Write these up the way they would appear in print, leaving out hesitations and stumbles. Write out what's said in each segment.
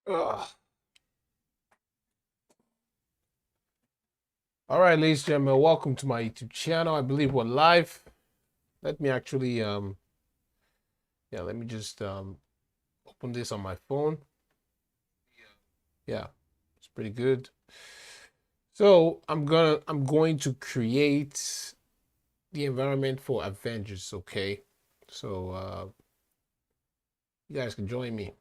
Ugh. All right, ladies and gentlemen, welcome to my YouTube channel. I believe we're live. Let me actually let me just open this on my phone. Yeah, it's pretty good. So I'm going to create the environment for Avengers, okay? So you guys can join me.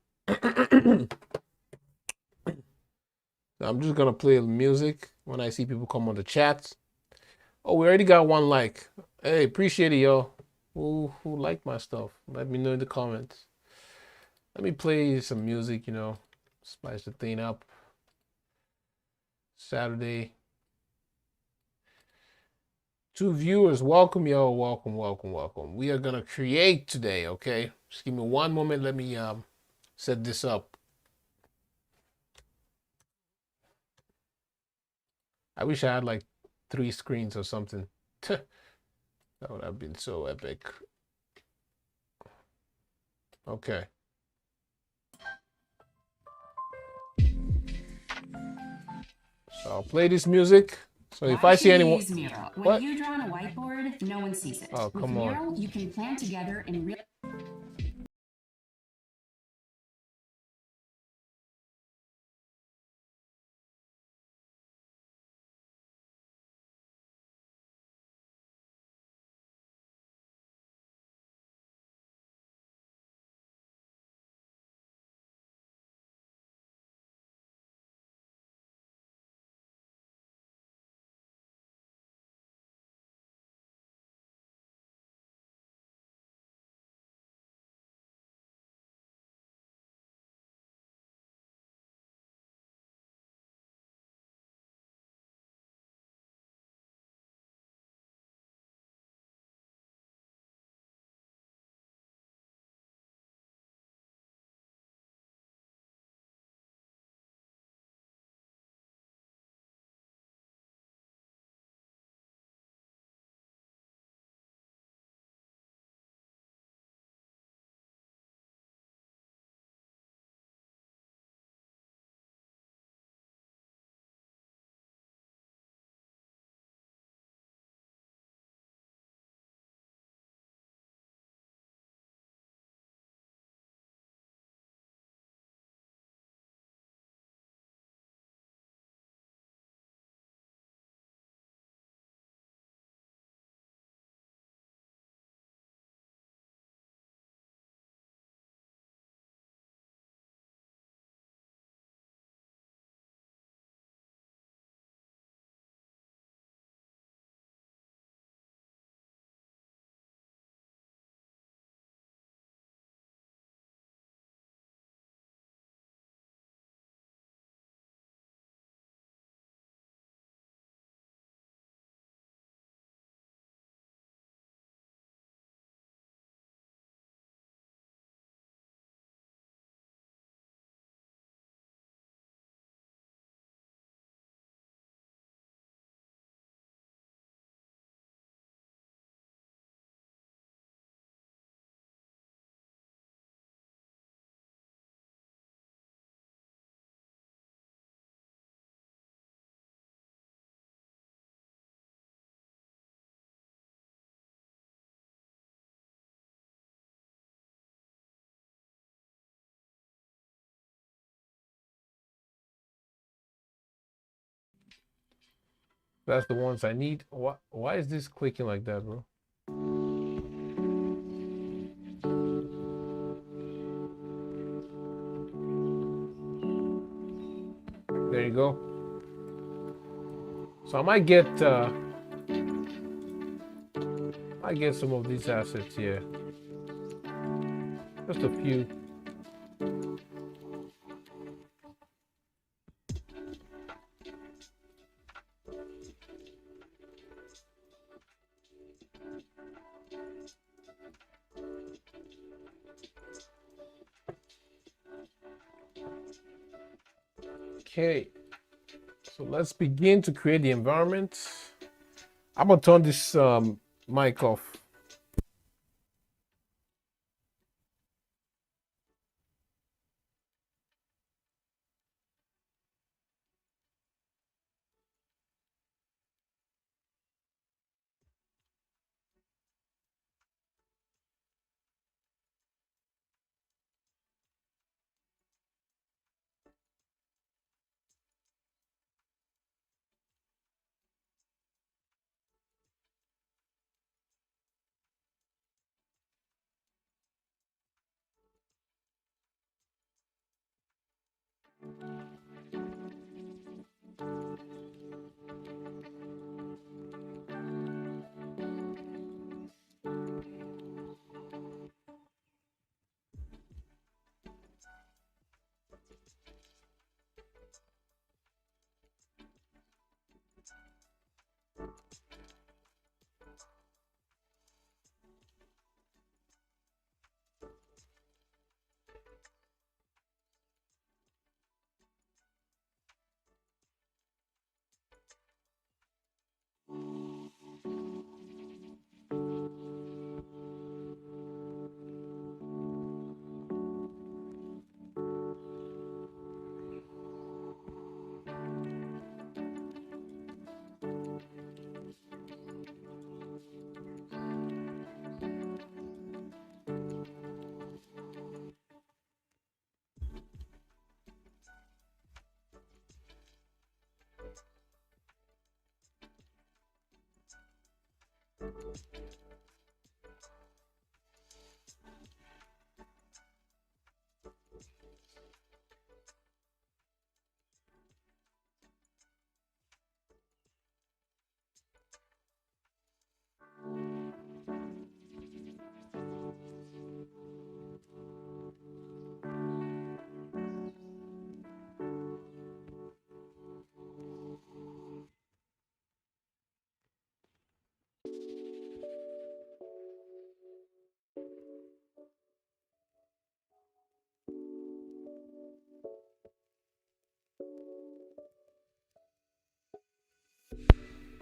I'm just gonna play music when I see people come on the chat. Oh, we already got one like. Hey, appreciate it, yo. Who liked my stuff? Let me know in the comments. Let me play some music, spice the thing up. Saturday. 2 viewers, welcome, yo. Welcome, welcome, welcome. We are gonna create today, okay? Just give me one moment. Let me set this up. I wish I had like 3 screens or something. That would have been so epic. Okay. So I'll play this music. So if I see anyone, use Miro? When what? you draw on a whiteboard, no one sees it. Oh, With come on. Miro, you can plan together in real. That's the ones I need. Why is this clicking like that, bro? There you go. So I get some of these assets here. Just a few. Okay. So let's begin to create the environment. I'm gonna turn this mic off.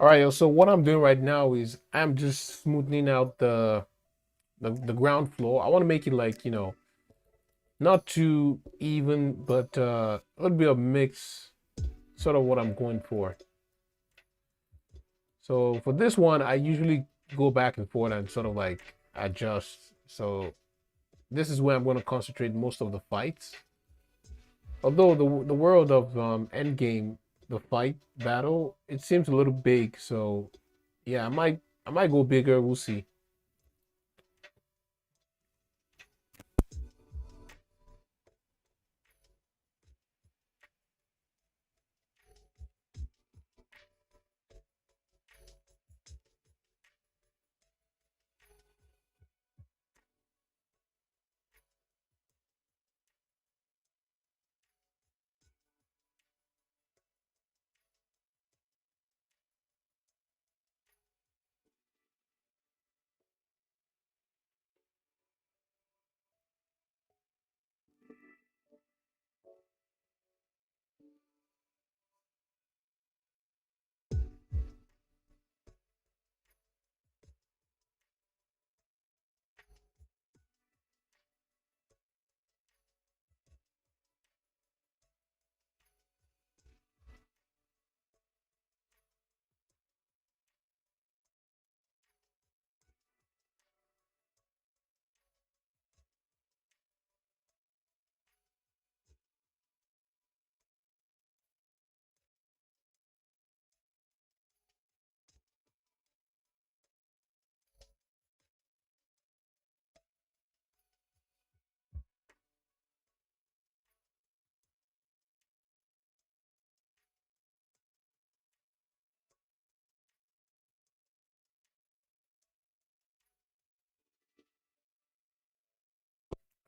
All right, yo. So what I'm doing right now is I'm just smoothing out the ground floor. I want to make it like, not too even, but a little bit of mix, sort of what I'm going for. So for this one, I usually go back and forth and sort of like adjust. So this is where I'm going to concentrate most of the fights. Although the world of Endgame, the fight battle, it seems a little big. So yeah, I might go bigger. We'll see.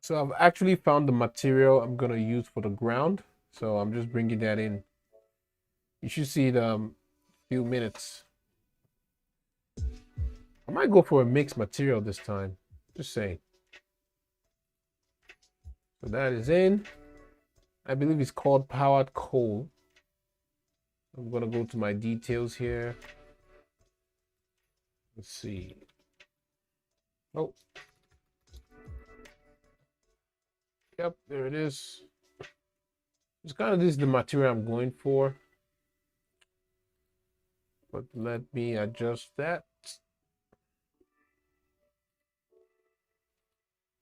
So I've actually found the material I'm gonna use for the ground. So I'm just bringing that in. You should see it few minutes. I might go for a mixed material this time. Just saying. So that is in. I believe it's called powered coal. I'm gonna go to my details here. Let's see. Oh, yep, there it is. It's kind of this is the material I'm going for. But let me adjust that.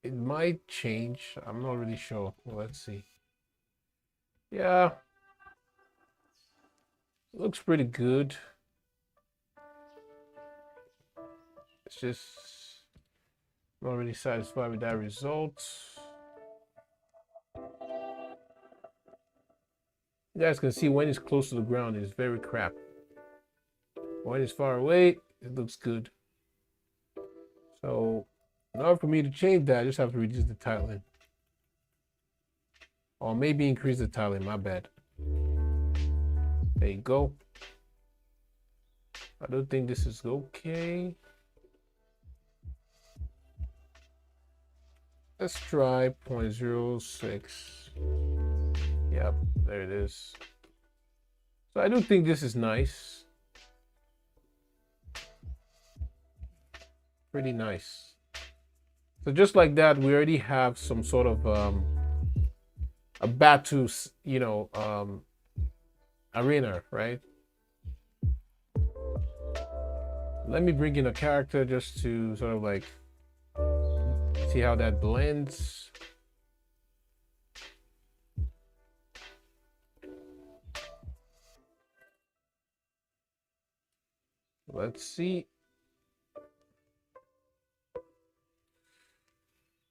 It might change. I'm not really sure. Well, let's see. Yeah, looks pretty good. It's just not really satisfied with that result. You guys can see when it's close to the ground, it's very crap. When it's far away, it looks good. So in order for me to change that, I just have to reduce the tiling. Or maybe increase the tiling, my bad. There you go. I don't think this is okay. Let's try 0.06. Yep, there it is. So I do think this is nice. Pretty nice. So just like that, we already have some sort of a battle, arena, right? Let me bring in a character just to sort of like see how that blends. Let's see.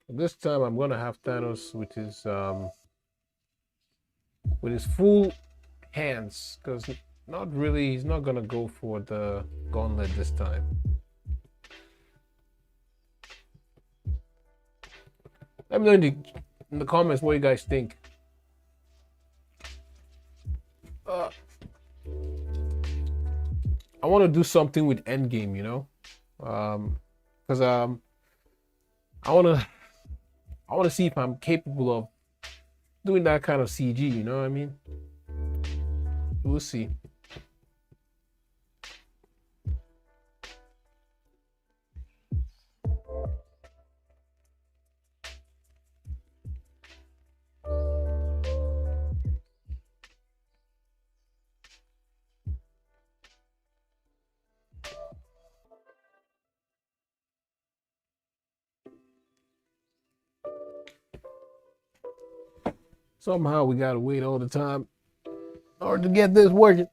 This time I'm gonna have Thanos with his full hands, because not really he's not gonna go for the gauntlet this time. Let me know in the comments what you guys think. Uh, I want to do something with Endgame, because I want to I want to see if I'm capable of doing that kind of CG. You know what I mean? We'll see. Somehow we gotta wait all the time in order to get this working.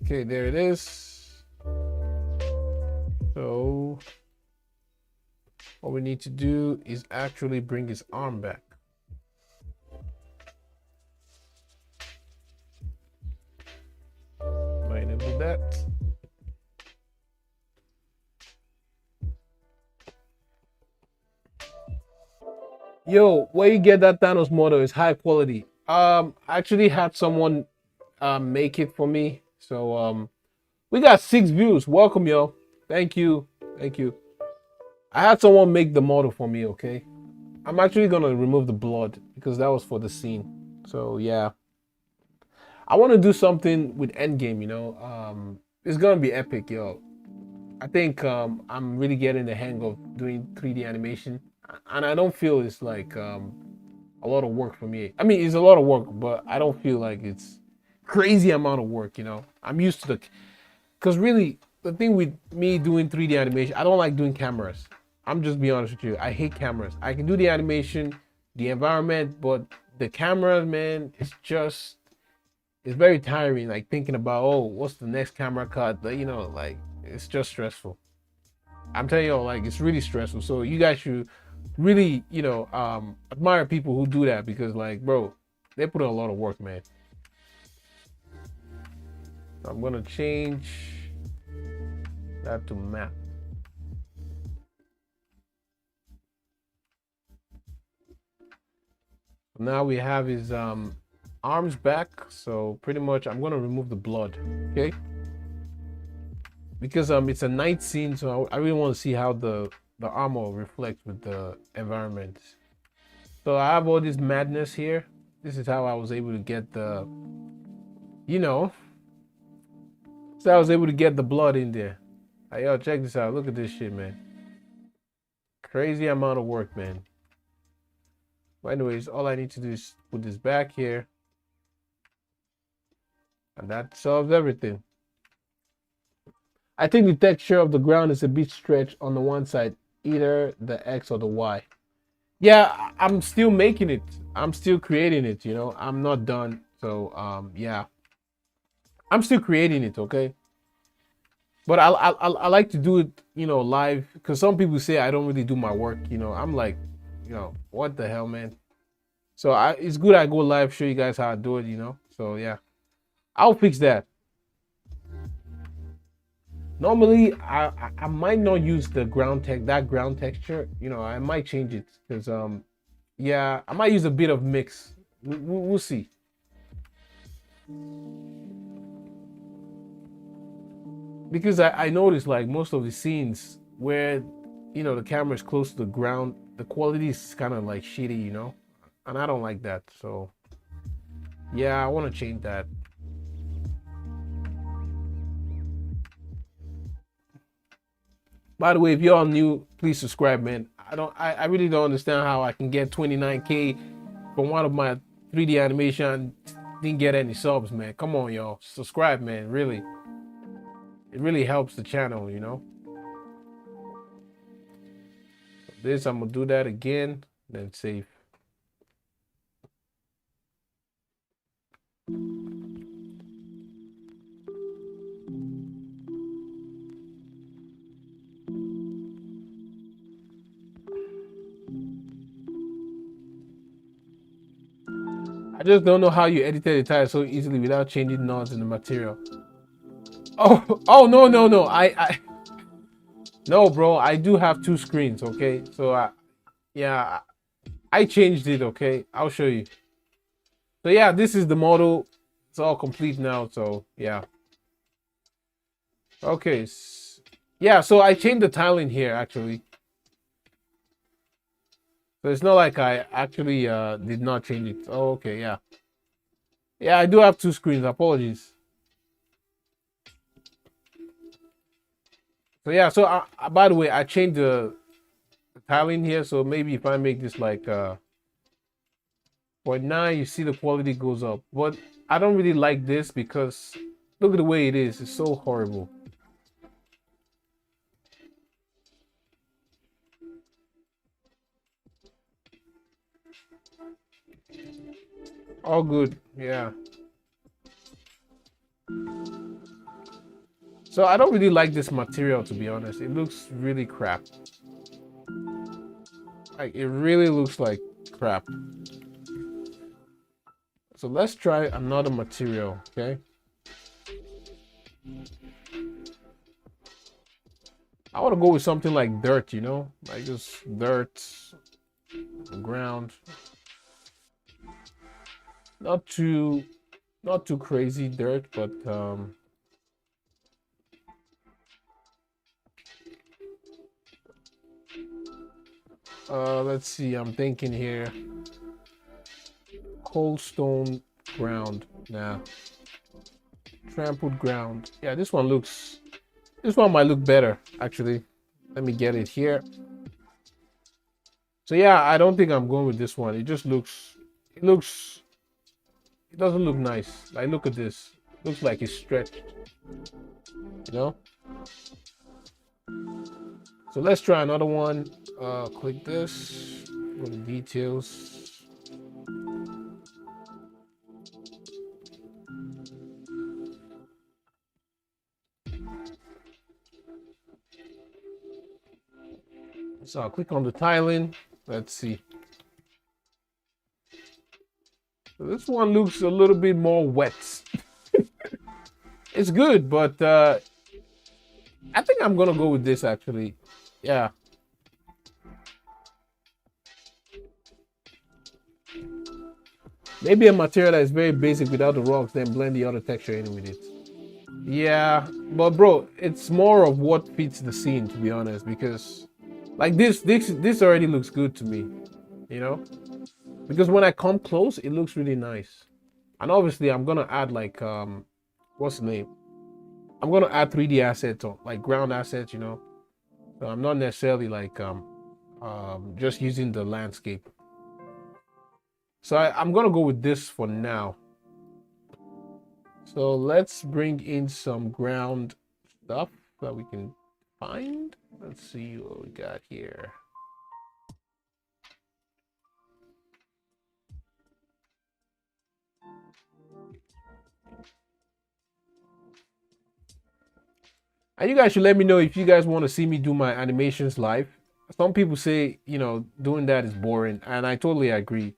Okay, there it is. So what we need to do is actually bring his arm back. Might enable that. Yo, where you get that Thanos model is high quality. I actually had someone make it for me. So we got 6 views. Welcome, yo. Thank you. Thank you. I had someone make the model for me, okay? I'm actually gonna remove the blood because that was for the scene. So yeah. I wanna do something with Endgame, it's gonna be epic, yo. I think I'm really getting the hang of doing 3D animation. And I don't feel it's like a lot of work for me. I mean, it's a lot of work, but I don't feel like it's crazy amount of work. I'm used to because really the thing with me doing 3D animation, I don't like doing cameras. I'm just being honest with you. I hate cameras. I can do the animation, the environment, but the cameras, man, it's very tiring. Like thinking about, oh, what's the next camera cut? Like it's just stressful. I'm telling you, like it's really stressful. So you guys should really, admire people who do that because, like, bro, they put in a lot of work, man. So I'm gonna change that to map. Now we have his arms back. So pretty much, I'm gonna remove the blood, okay? Because it's a night scene, so I really want to see how the armor reflects with the environment. So I have all this madness here. This is how I was able to get you know, so I was able to get the blood in there. Hey, yo, check this out. Look at this shit, man. Crazy amount of work, man. But anyways, all I need to do is put this back here. And that solves everything. I think the texture of the ground is a bit stretched on the one side, either the X or the Y. Yeah, I'm still making it. I'm still creating it, I'm not done. So yeah. I'm still creating it, okay? But I like to do it, live because some people say I don't really do my work. I'm like, what the hell, man? So it's good I go live, show you guys how I do it. So yeah, I'll fix that. Normally, I might not use that ground texture. I might change it because yeah, I might use a bit of mix. We'll see. Because I noticed like most of the scenes where the camera is close to the ground, the quality is kind of like shitty, and I don't like that. So yeah, I want to change that. By the way, if y'all new, please subscribe, man. I really don't understand how I can get 29K from one of my 3D animation, didn't get any subs, man. Come on, y'all, subscribe, man. Really, it really helps the channel. This I'm gonna do that again, then save. I just don't know how you edited the tire so easily without changing knots in the material. Oh no. No, bro. I do have two screens. Okay, so yeah, I changed it. Okay, I'll show you. So yeah, this is the model. It's all complete now. So yeah. Okay. Yeah. So I changed the tiling here actually. So it's not like I actually did not change it. Oh, okay. Yeah. Yeah, I do have two screens. Apologies. So yeah. So by the way, I changed the tiling here. So maybe if I make this like 0.9, you see the quality goes up. But I don't really like this because look at the way it is. It's so horrible. All good. Yeah. So I don't really like this material, to be honest. It looks really crap. Like it really looks like crap. So let's try another material, okay? I want to go with something like dirt, you know? Like just dirt, ground. Not too not too crazy dirt, but let's see, I'm thinking here. Cold stone ground. Nah. Trampled ground. Yeah, this one might look better, actually. Let me get it here. So yeah, I don't think I'm going with this one. It just it doesn't look nice. Like look at this. Looks like it's stretched, you know? So let's try another one. Click this. Go to details. So I'll click on the tiling. Let's see. So this one looks a little bit more wet. It's good, but I think I'm gonna go with this actually. Yeah. Maybe a material that is very basic without the rocks, then blend the other texture in with it. Yeah, but bro, it's more of what fits the scene, to be honest, because like this already looks good to me, you know? Because when I come close, it looks really nice. And obviously I'm gonna add like what's the name? I'm gonna add 3D assets or like ground assets, you know. So I'm not necessarily like just using the landscape. So I'm gonna go with this for now. So let's bring in some ground stuff that we can find. Let's see what we got here. And you guys should let me know if you guys want to see me do my animations live. Some people say, you know, doing that is boring, and I totally agree.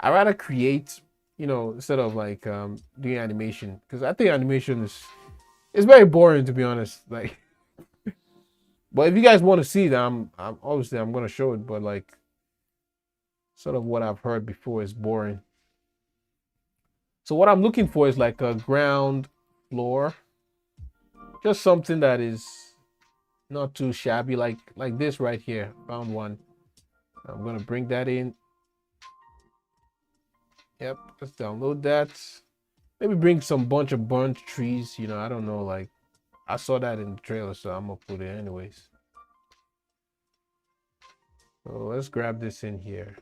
I rather create, you know, instead of like doing animation, because I think animation is it's very boring to be honest. Like, but if you guys want to see that, I'm obviously I'm gonna show it, but like, sort of what I've heard before is boring. So what I'm looking for is like a ground floor, just something that is not too shabby, like this right here. Found one. I'm gonna bring that in. Yep, let's download that. Maybe bring some bunch of burnt trees. You know, I don't know. Like I saw that in the trailer, so I'm gonna put it anyways. So let's grab this in here.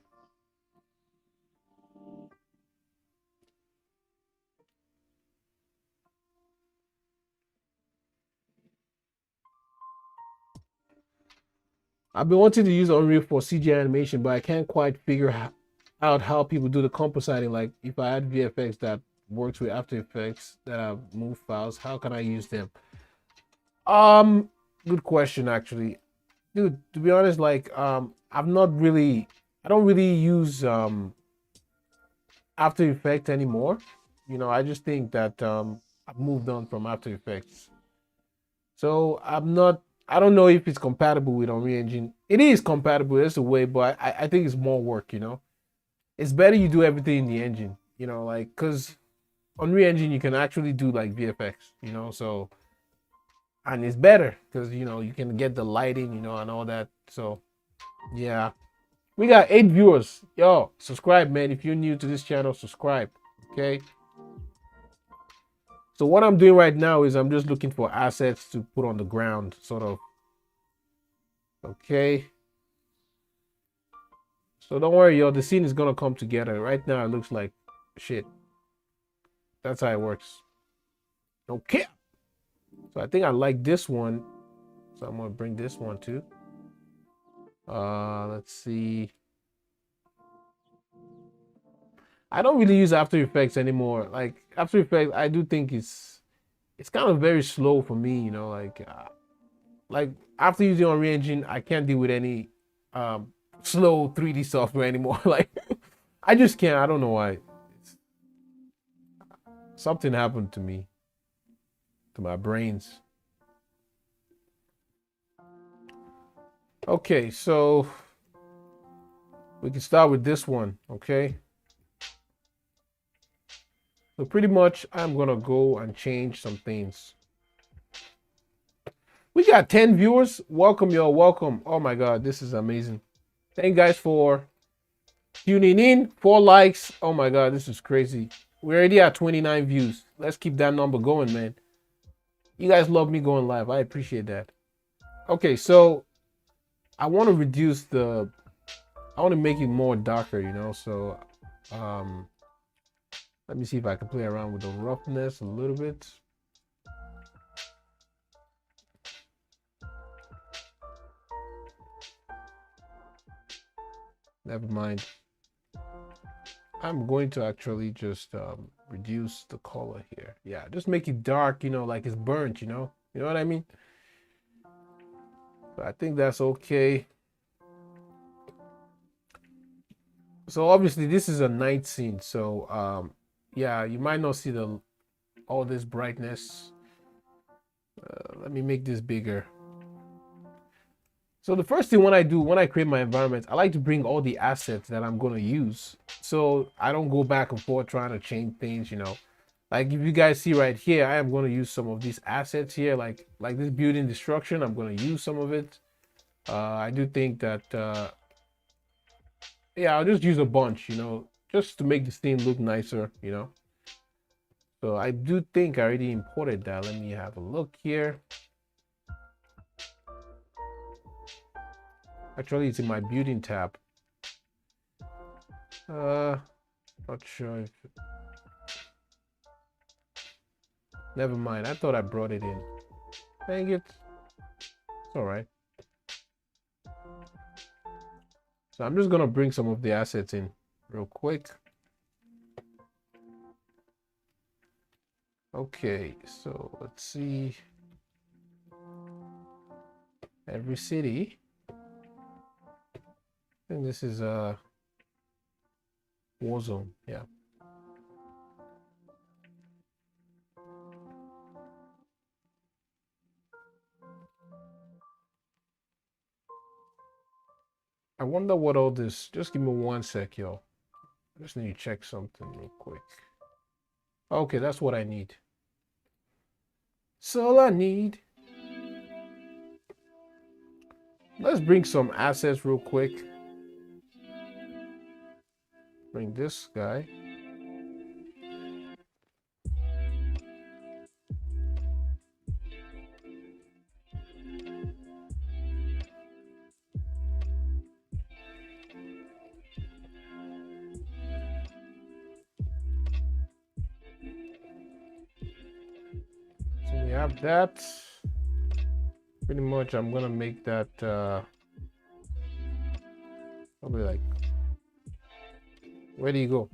I've been wanting to use Unreal for CGI animation, but I can't quite figure out how people do the compositing. Like if I add VFX that works with After Effects that have moved files, how can I use them? Um, Good question actually. Dude, to be honest, like I don't really use After Effects anymore. I just think that I've moved on from After Effects. So I don't know if it's compatible with Unreal Engine. It is compatible, that's a way, but I think it's more work. It's better you do everything in the engine, like, because Unreal Engine you can actually do like VFX, so, and it's better because you can get the lighting, and all that. So yeah, we got 8 viewers. Yo, subscribe, man. If you're new to this channel, subscribe. Okay. So what I'm doing right now is I'm just looking for assets to put on the ground, sort of. Okay. So don't worry, yo. The scene is gonna come together. Right now, it looks like shit. That's how it works. Okay. So I think I like this one. So I'm gonna bring this one too. Let's see. I don't really use After Effects anymore. Like After Effects, I do think it's kind of very slow for me. Like after using Unreal Engine, I can't deal with any slow 3D software anymore. Like I just can't. I don't know why. Something happened to me, to my brains. Okay, so we can start with this one. Okay. So pretty much, I'm gonna go and change some things. We got 10 viewers. Welcome, y'all. Welcome. Oh my God, this is amazing. Thank you guys for tuning in. 4 likes. Oh my God, this is crazy. We're already at 29 views. Let's keep that number going, man. You guys love me going live. I appreciate that. Okay, so I want to reduce I want to make it more darker, So um, let me see if I can play around with the roughness a little bit. Never mind. I'm going to actually just reduce the color here. Yeah, just make it dark, like it's burnt, You know what I mean? So I think that's okay. So obviously this is a night scene. So yeah, you might not see all this brightness. Let me make this bigger. So the first thing when I create my environment, I like to bring all the assets that I'm going to use. So I don't go back and forth trying to change things, Like if you guys see right here, I am going to use some of these assets here, like this building destruction. I'm going to use some of it. I do think that, yeah, I'll just use a bunch, just to make the scene look nicer, So I do think I already imported that. Let me have a look here. Actually, it's in my building tab. Not sure if... Never mind. I thought I brought it in. Dang it. It's all right. So I'm just gonna bring some of the assets in real quick. Okay, so let's see. Every city. I think this is a war zone. Yeah. I wonder what all this. Just give me 1 sec, yo. I just need to check something real quick. Okay, that's what I need. That's all I need. Let's bring some assets real quick. Bring this guy. So we have that. Pretty much I'm gonna make that probably like, where do you go?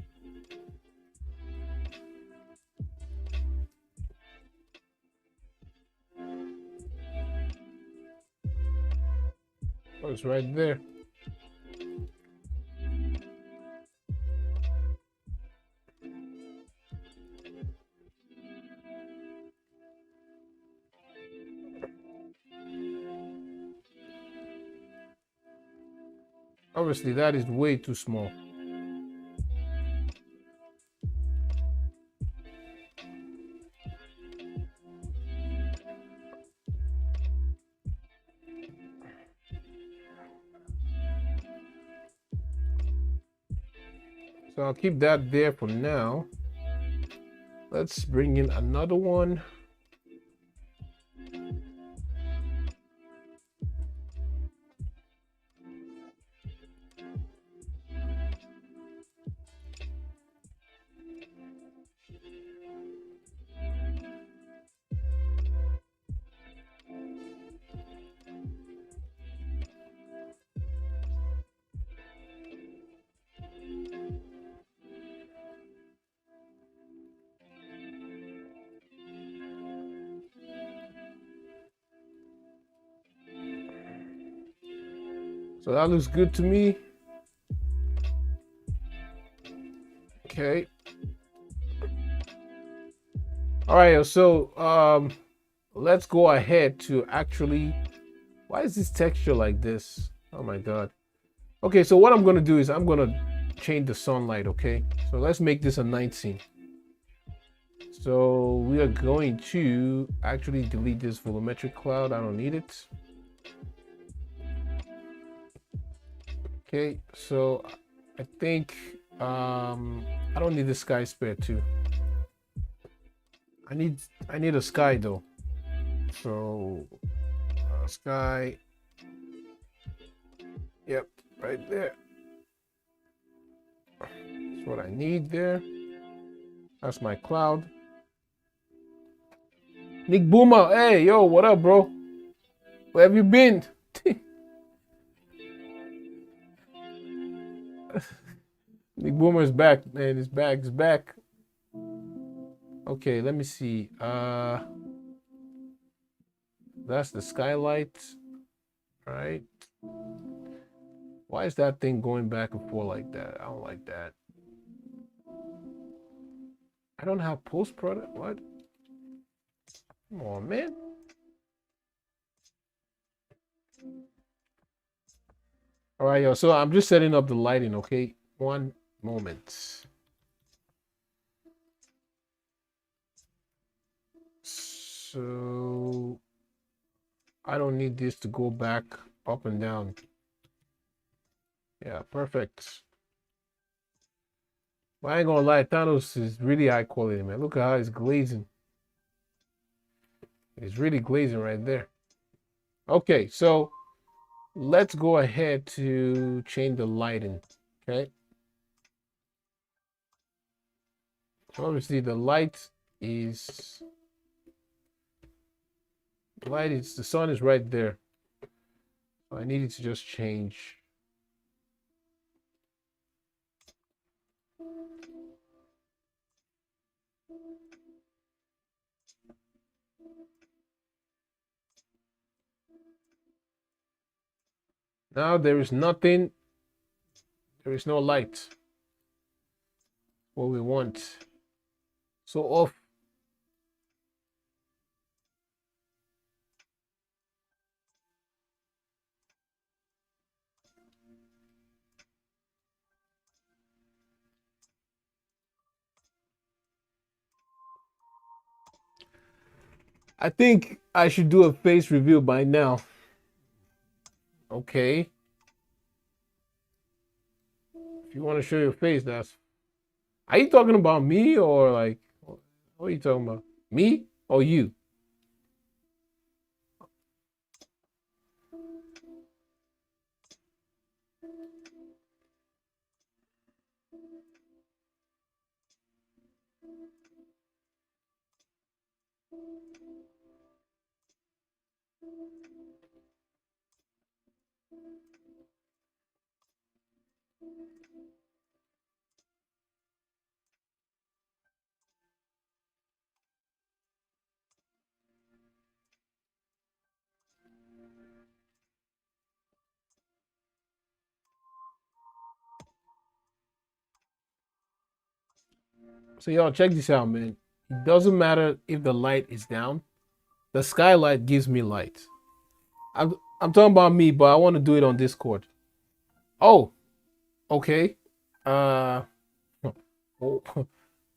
Oh, it's right there. Obviously, that is way too small. So I'll keep that there for now. Let's bring in another one. So that looks good to me. Okay. All right, so let's go ahead to actually, why is this texture like this? Oh my god. Okay, so what I'm gonna do is I'm gonna change the sunlight, okay? So let's make this a night scene. So we are going to actually delete this volumetric cloud. I don't need it. Okay, so I think I don't need the sky spare too. I need a sky though. So sky. Yep, right there. That's what I need there. That's my cloud. Nick Boomer, hey yo, what up, bro? Where have you been? Nick Boomer is back, man. His bag is back. Okay, let me see. That's the skylight, right? Why is that thing going back and forth like that? I don't like that. I don't have post product. What? Come on, man. All right, yo. So I'm just setting up the lighting, okay? One moment. So I don't need this to go back up and down. Yeah, perfect. But I ain't gonna lie, Thanos is really high quality, man. Look at how he's glazing. He's really glazing right there. Okay, so let's go ahead to change the lighting. Okay. So obviously the light is the sun is right there. So I needed to just change. Now there is nothing, there is no light. What we want. So off. I think I should do a face reveal by now. Okay. If you want to show your face, that's. Are you talking about me or like, what are you talking about? Me or you? So y'all check this out, man. It doesn't matter if the light is down. The skylight gives me light. I'm talking about me, but I want to do it on Discord. Oh, okay. Uh,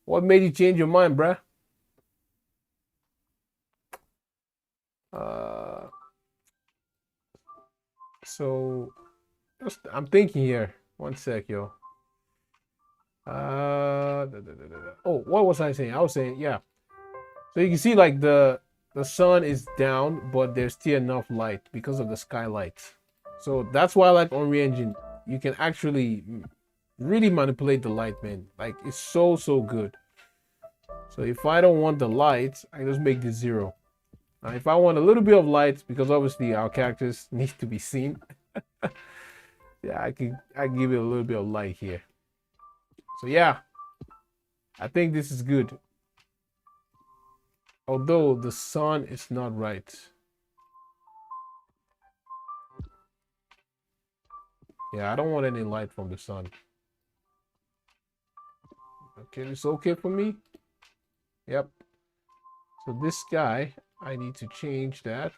what made you change your mind, bruh? Uh, so I'm thinking here. One sec, yo. Oh, what was I saying? I was saying, yeah. So you can see like the sun is down, but there's still enough light because of the skylights. So that's why I like Unreal Engine. You can actually really manipulate the light, man. Like it's so good. So if I don't want the light, I just make this 0. Now, if I want a little bit of light, because obviously our characters need to be seen, yeah, I give it a little bit of light here. So yeah, I think this is good. Although the sun is not right. Yeah, I don't want any light from the sun. Okay, it's okay for me. Yep. So this guy, I need to change that.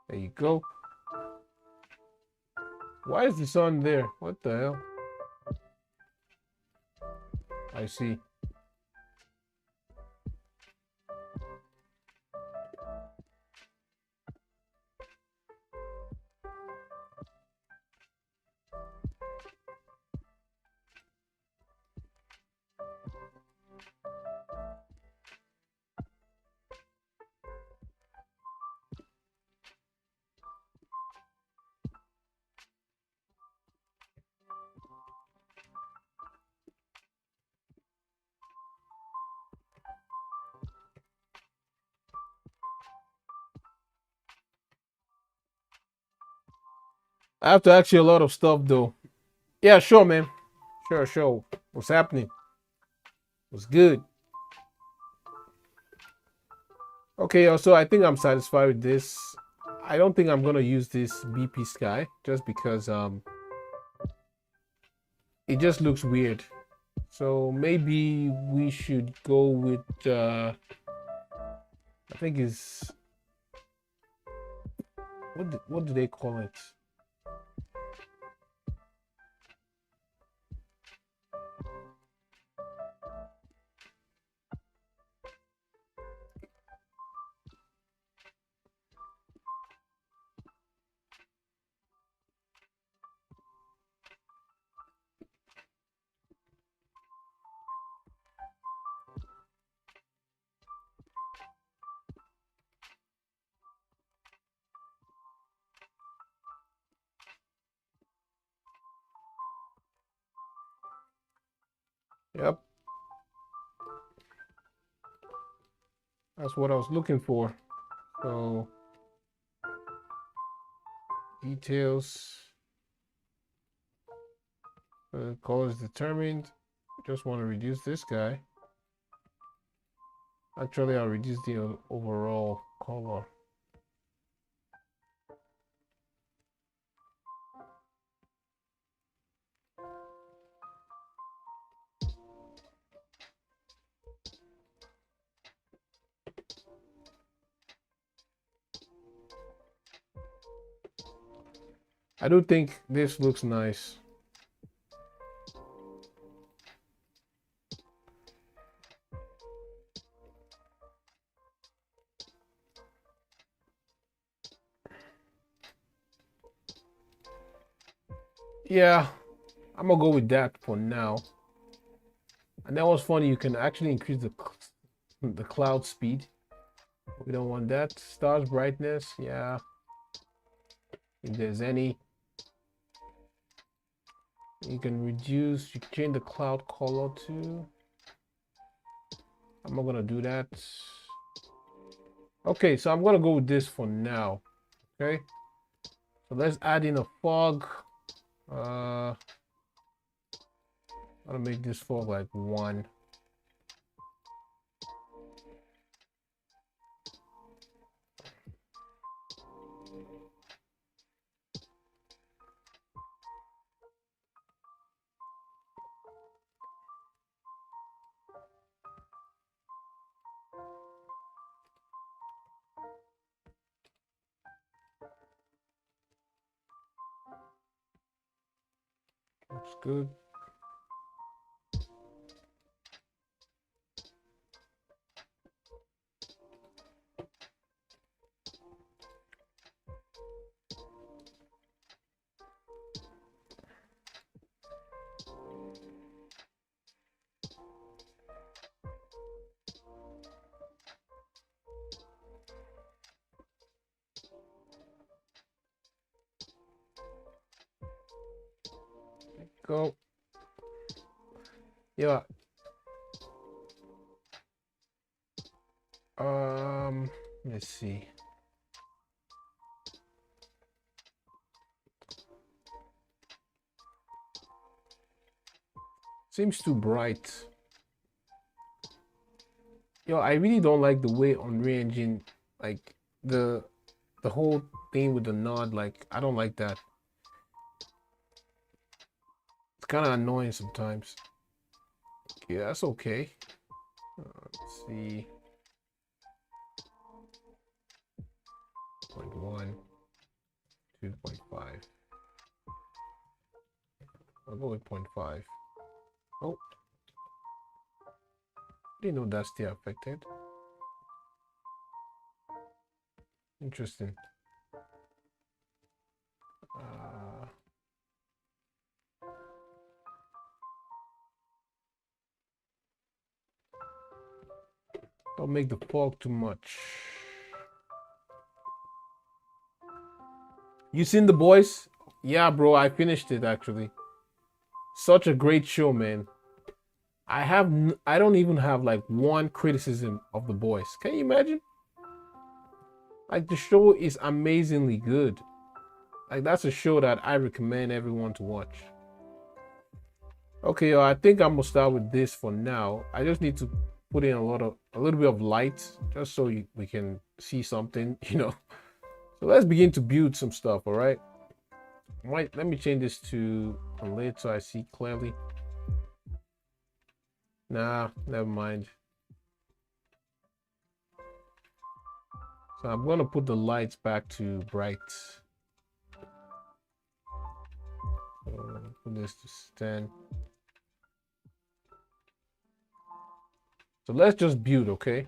There you go. Why is the sun there? What the hell? I see. I have to ask you a lot of stuff though. Yeah, sure, man. Sure. What's happening? What's good? Okay, so I think I'm satisfied with this. I don't think I'm gonna use this BP sky just because it just looks weird. So maybe we should go with I think is what do they call it? Yep, that's what I was looking for. So details, color is determined. Just want to reduce this guy. Actually, I'll reduce the overall color. I do think this looks nice. Yeah, I'm gonna go with that for now. And that was funny. You can actually increase the cloud speed. We don't want that. Stars brightness. Yeah, if there's any, you can reduce. You can change the cloud color too. I'm not gonna do that. Okay, so I'm gonna go with this for now. Okay, so let's add in a fog. I'm gonna make this fog like 1. good. Go. Yeah. Let's see. Seems too bright. Yo, I really don't like the way Unreal Engine, like the the whole thing with the nod. Like, I don't like that. It's kind of annoying sometimes. Yeah, that's okay. Let's see. 0.1, 2.5. I'll go with 0.5. Oh, didn't know that's still affected. Interesting. Uh, don't make the fog too much. You seen The Boys? Yeah, bro, I finished it actually. Such a great show, man. I don't even have like one criticism of The Boys. Can you imagine? Like, the show is amazingly good. Like, that's a show that I recommend everyone to watch. Okay, I think I'm gonna start with this for now. I just need to put in a little bit of light, just so we can see something, you know. So let's begin to build some stuff. All right. Let me change this to lit so I see clearly. Nah, never mind. So I'm gonna put the lights back to bright. So put this to 10. So let's just build, okay?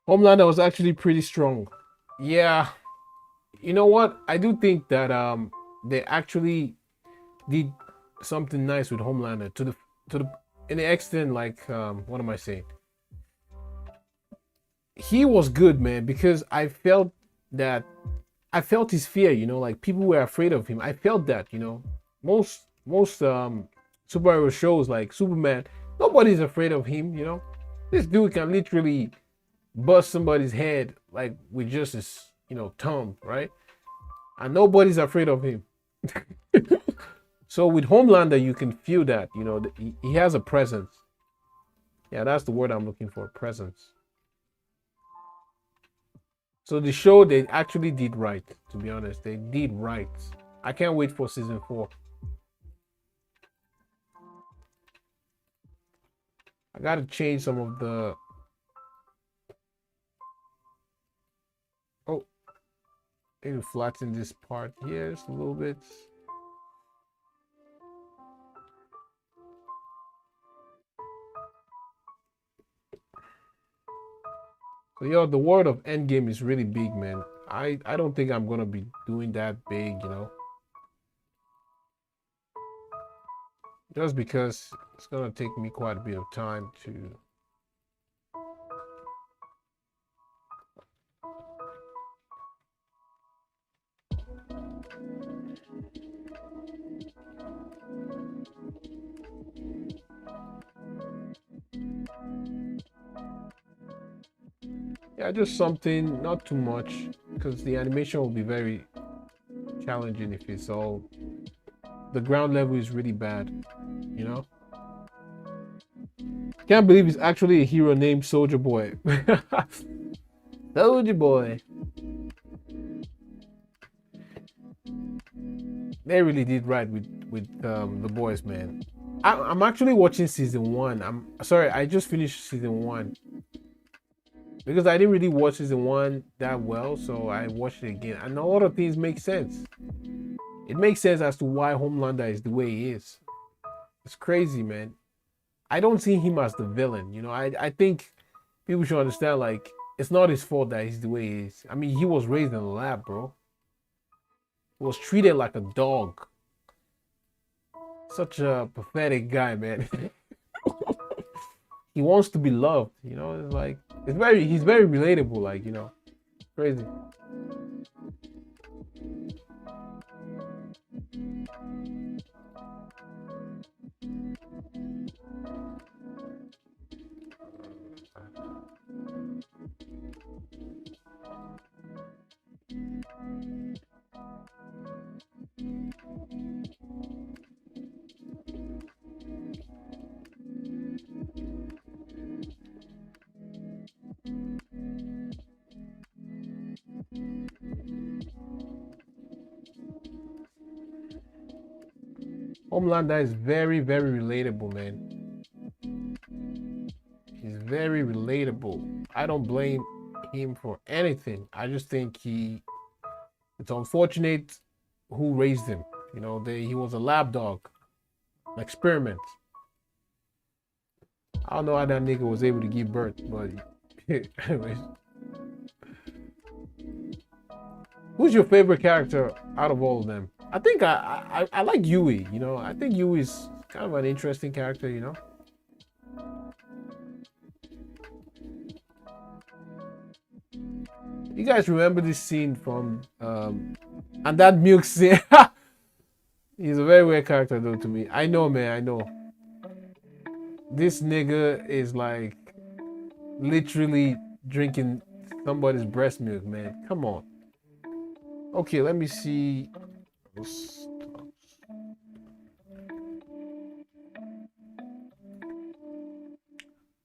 Homelander was actually pretty strong. Yeah, you know what? I do think that they actually did something nice with Homelander to the in the extent, like, what am I saying? He was good, man, because that I felt his fear, you know, like people were afraid of him. I felt that, you know. Most superhero shows like Superman, nobody's afraid of him, you know. This dude can literally bust somebody's head like with just his, tongue, right? And nobody's afraid of him. So with Homelander, you can feel that, he has a presence. Yeah, that's the word I'm looking for, presence. So the show, they actually did right, to be honest. They did right. I can't wait for season 4. I gotta change some of the. Oh, maybe flatten this part here just a little bit. So yo, the world of Endgame is really big, man. I don't think I'm gonna be doing that big, you know, just because it's gonna take me quite a bit of time to. Yeah, just something, not too much, because the animation will be very challenging if it's all. The ground level is really bad, you know. Can't believe it's actually a hero named Soldier Boy. Soldier Boy. They really did right with the boys, man. I'm actually watching season one. I'm sorry, I just finished season one because I didn't really watch season one that well, so I watched it again, and a lot of things make sense. It makes sense as to why Homelander is the way he is. It's crazy, man. I don't see him as the villain. You know, I think people should understand, like, it's not his fault that he's the way he is. I mean, he was raised in a lab, bro. He was treated like a dog. Such a pathetic guy, man. He wants to be loved, you know. It's like he's very relatable, like, you know, crazy. Homelander is very, very relatable, man. He's very relatable. I don't blame him for anything. I just think it's unfortunate who raised him. You know, he was a lab dog, an experiment. I don't know how that nigga was able to give birth, but anyways. Who's your favorite character out of all of them? I think I like Yui. You know, I think Yui is kind of an interesting character. You know. You guys remember this scene from and that milk scene? He's a very weird character though to me. I know, man. I know. This nigga is like literally drinking somebody's breast milk, man. Come on. Okay, let me see.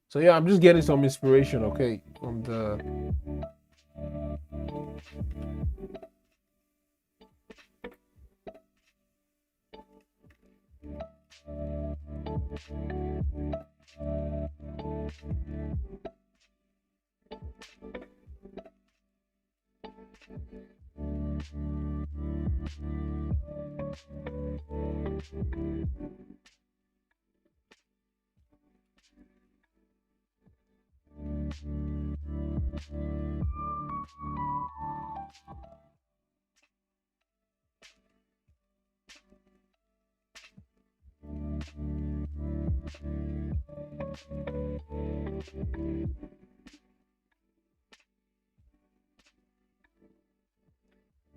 So yeah, I'm just getting some inspiration, okay, from the.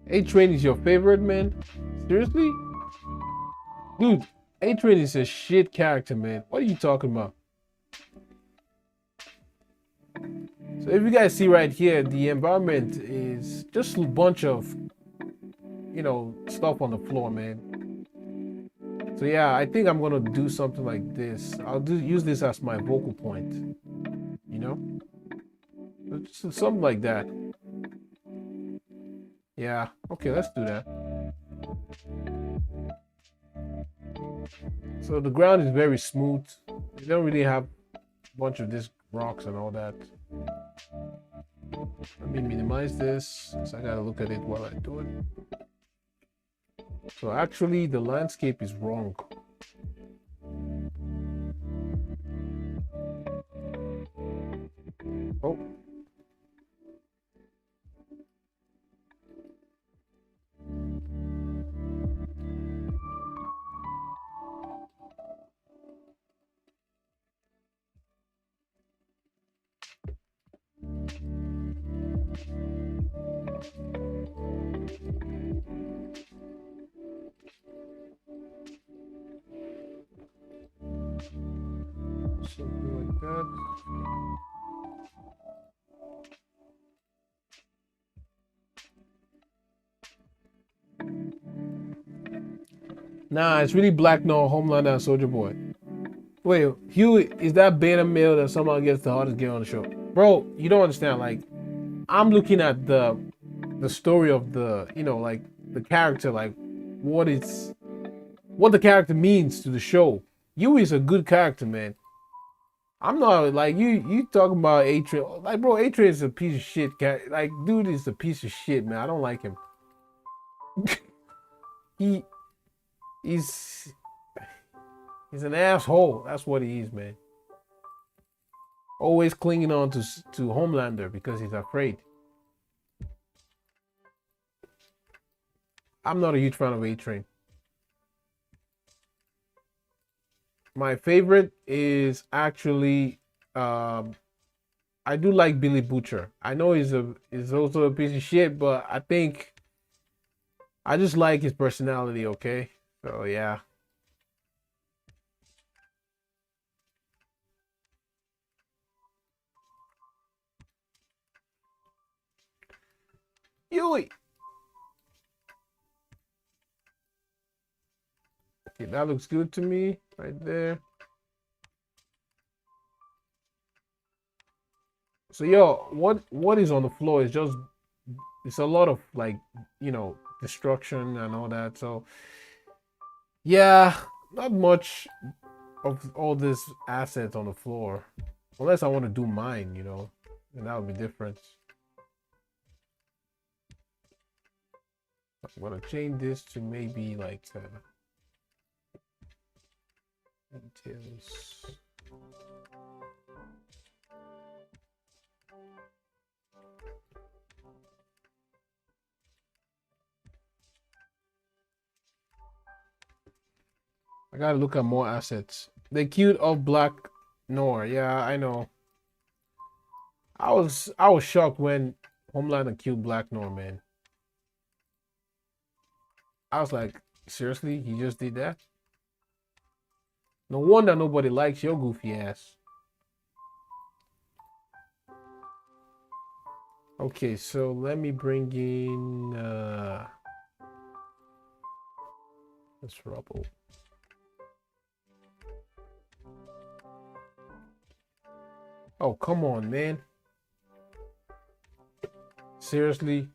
A-Train is your favorite, man? Seriously? Dude, A-Train is a shit character, man. What are you talking about? So if you guys see right here, the environment is just a bunch of, you know, stuff on the floor, man. So yeah, I think I'm gonna do something like this. Use this as my vocal point, you know? Just something like that. Yeah, okay, let's do that. So the ground is very smooth. You don't really have a bunch of these rocks and all that. Let me minimize this, so I gotta look at it while I do it. So actually, the landscape is wrong. Oh, Something like that. Nah, it's really Black Noir, Homelander, and Soldier Boy. Wait, Huey, is that beta male that somehow gets the hardest girl on the show? Bro, you don't understand. Like, I'm looking at the story of the, like the character, like what the character means to the show. Huey is a good character, man. I'm not like you talking about A-Train. Like, bro, A-Train is a piece of shit. Like, dude is a piece of shit, man. I don't like him. he he's he's an asshole. That's what he is, man. Always clinging on to Homelander because he's afraid. I'm not a huge fan of A-Train. My favorite is actually I do like Billy Butcher. I know he's also a piece of shit, but I think I just like his personality, okay? So yeah. Yui. Okay, that looks good to me right there. So yo, what is on the floor is just it's a lot of like, destruction and all that. So yeah, not much of all this assets on the floor. Unless I want to do mine, and that would be different. I'm gonna change this to maybe like details. I gotta look at more assets. They queued of Black Noir. Yeah, I know. I was shocked when Homelander killed Black Noir, man. I was like, seriously, he just did that? No wonder nobody likes your goofy ass. Okay, so let me bring in this rubble. Oh, come on, man. Seriously?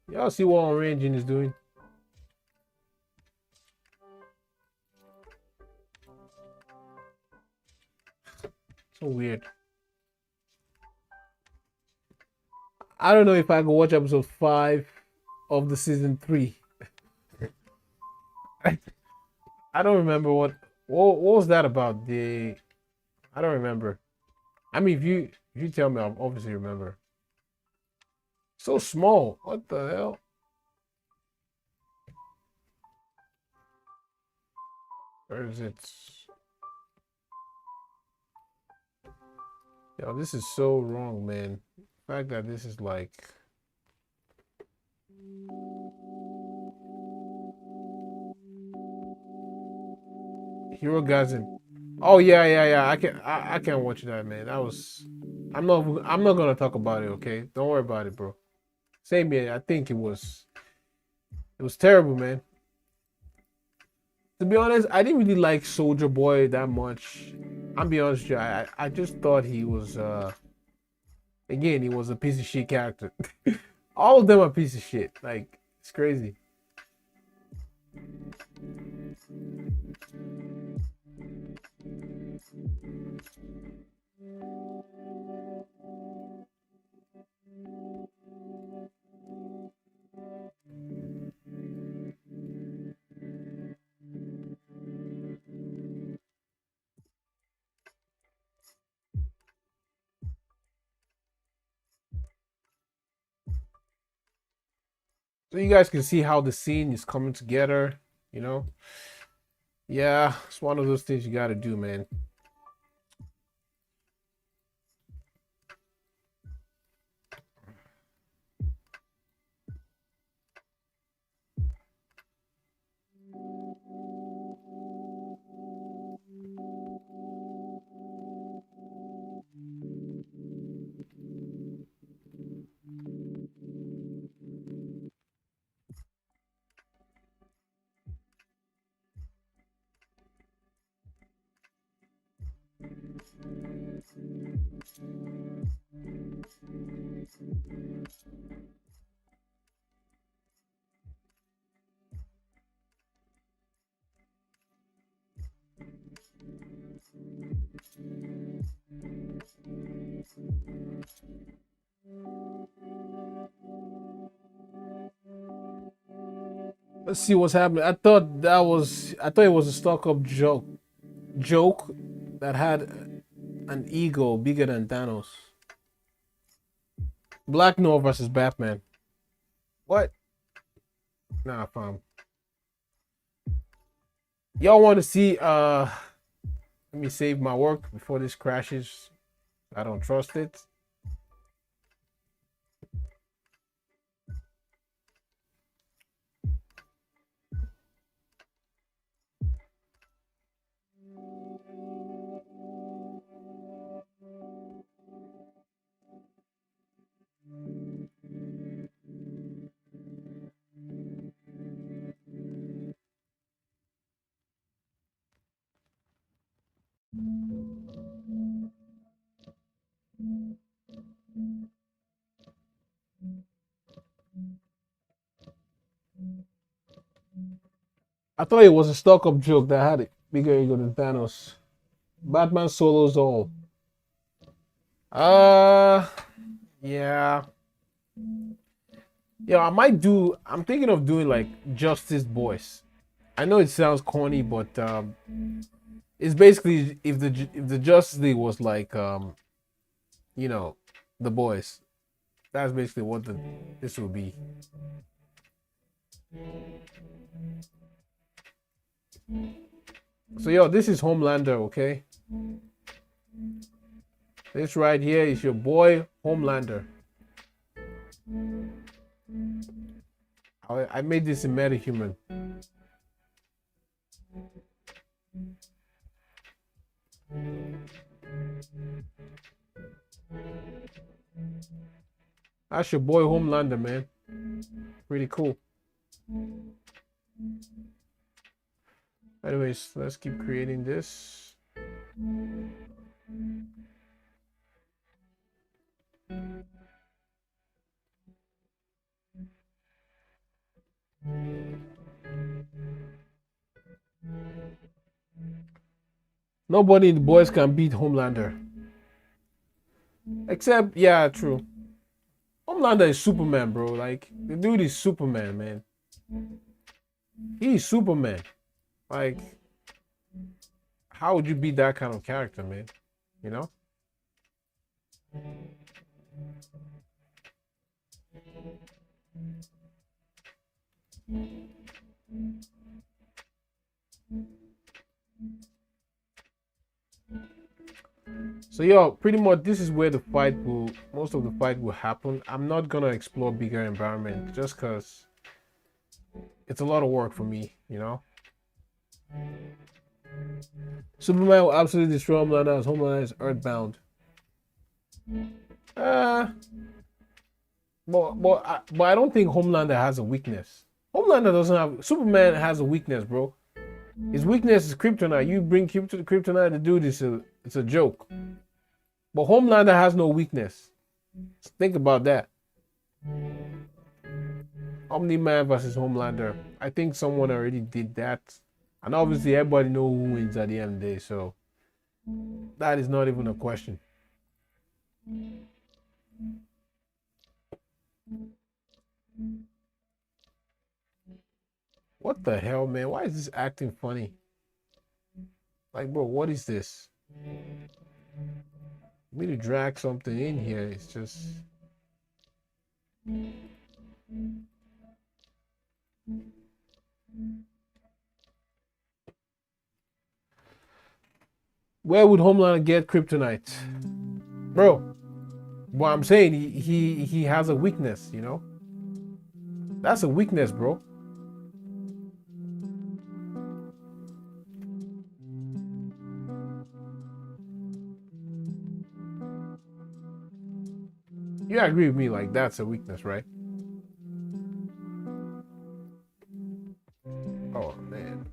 Y'all see what Orange is doing? So weird. I don't know if I can watch episode 5 of the season 3. I don't remember what was that about. I don't remember. I mean, if you tell me, I'll obviously remember. So small. What the hell? Where is it? Yo, this is so wrong, man. The fact that this is like Hirogasm. Oh yeah, yeah, yeah. I can't watch that, man. That was I'm not gonna talk about it, okay? Don't worry about it, bro. Same here. I think it was terrible, man. To be honest, I didn't really like Soldier Boy that much. I'm be honest with you. I just thought he was again, he was a piece of shit character. All of them are piece of shit. Like, it's crazy. So you guys can see how the scene is coming together, you know? Yeah, it's one of those things you gotta do, man. Let's see what's happening. I thought it was a stock up joke that had an ego bigger than Thanos. Black Noir versus Batman. What? Nah, fam. Y'all want to see? Let me save my work before this crashes. I don't trust it. I thought it was a stock up joke that had it bigger ego than Thanos. Batman solos all. Uh, yeah. Yeah, I'm thinking of doing like Justice Boys. I know it sounds corny, but it's basically if the Justice League was like you know, the boys. That's basically what this will be. So yo, this is Homelander, okay? This right here is your boy Homelander. I made this in MetaHuman. That's your boy Homelander, man. Pretty cool. Anyways, let's keep creating this. Nobody in the boys can beat Homelander. Except, yeah, true. Homelander is Superman, bro. Like, the dude is Superman, man. He's Superman. Like, how would you beat that kind of character, man? You know? So yo, pretty much this is where most of the fight will happen. I'm not gonna explore bigger environment just cause it's a lot of work for me, you know? Superman will absolutely destroy Homelander as Homelander is earthbound. Uh, but I don't think Homelander has a weakness. Homelander doesn't have. Superman has a weakness, bro. His weakness is kryptonite. You bring kryptonite to do this, it's a joke. But Homelander has no weakness. Think about that. Omni-Man versus Homelander. I think someone already did that. And obviously everybody knows who wins at the end of the day, so that is not even a question. What the hell, man? Why is this acting funny? Like, bro, what is this? Me to drag something in here, it's just. Where would Homelander get kryptonite? Bro, what I'm saying, he has a weakness, you know? That's a weakness, bro. You agree with me, like, that's a weakness, right? Oh, man.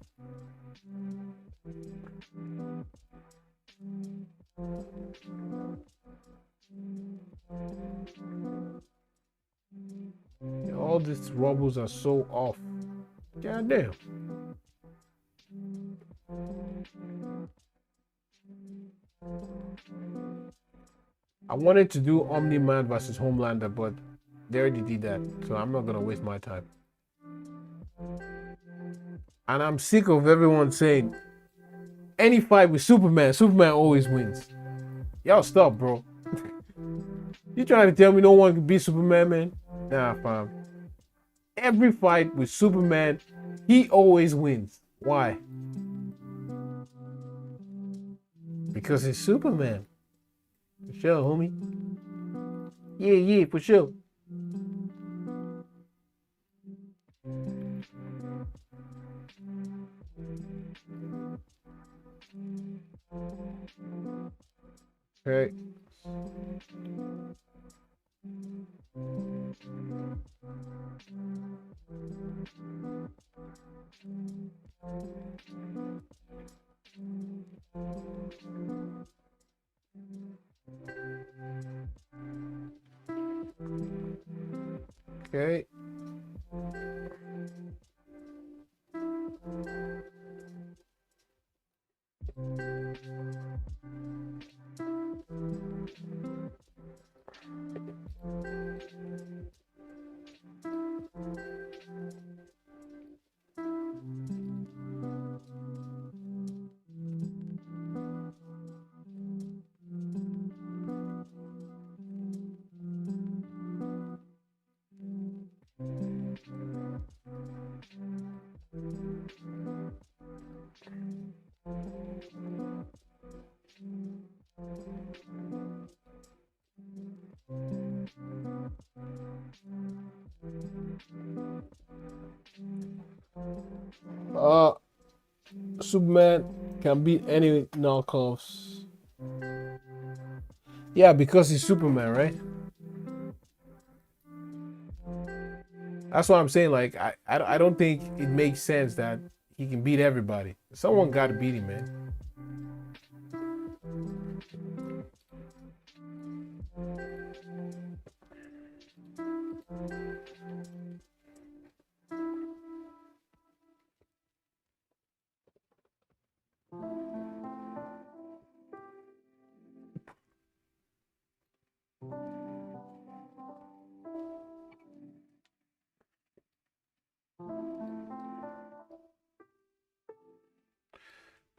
All these rubbles are so off. God damn. I wanted to do Omni-Man versus Homelander, but they already did that, so I'm not gonna waste my time. And I'm sick of everyone saying any fight with Superman, Superman always wins. Y'all stop, bro. You trying to tell me no one can beat Superman, man? Nah, fam. Every fight with Superman, he always wins. Why? Because he's Superman. For sure, homie. Yeah, for sure. Okay. Okay. Uh, Superman can beat any knockoffs. Yeah, because he's Superman, right? That's what I'm saying. Like, I don't think it makes sense that he can beat everybody. Someone got to beat him, man.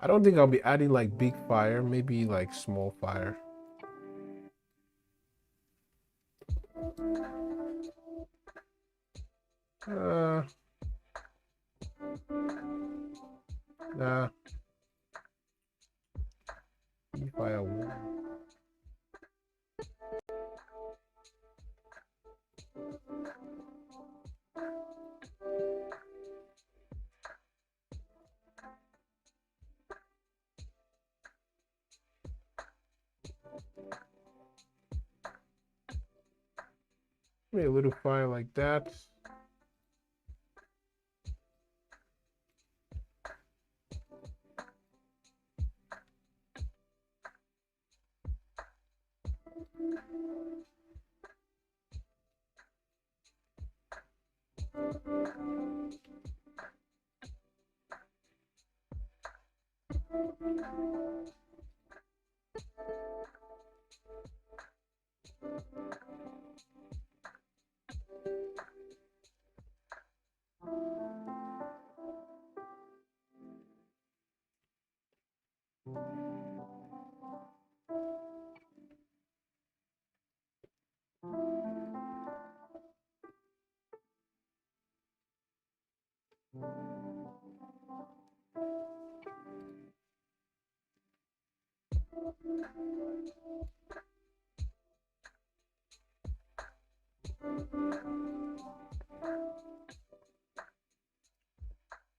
I don't think I'll be adding like big fire, maybe like small fire. Uh, nah. Big fire one. Maybe a little fire like that.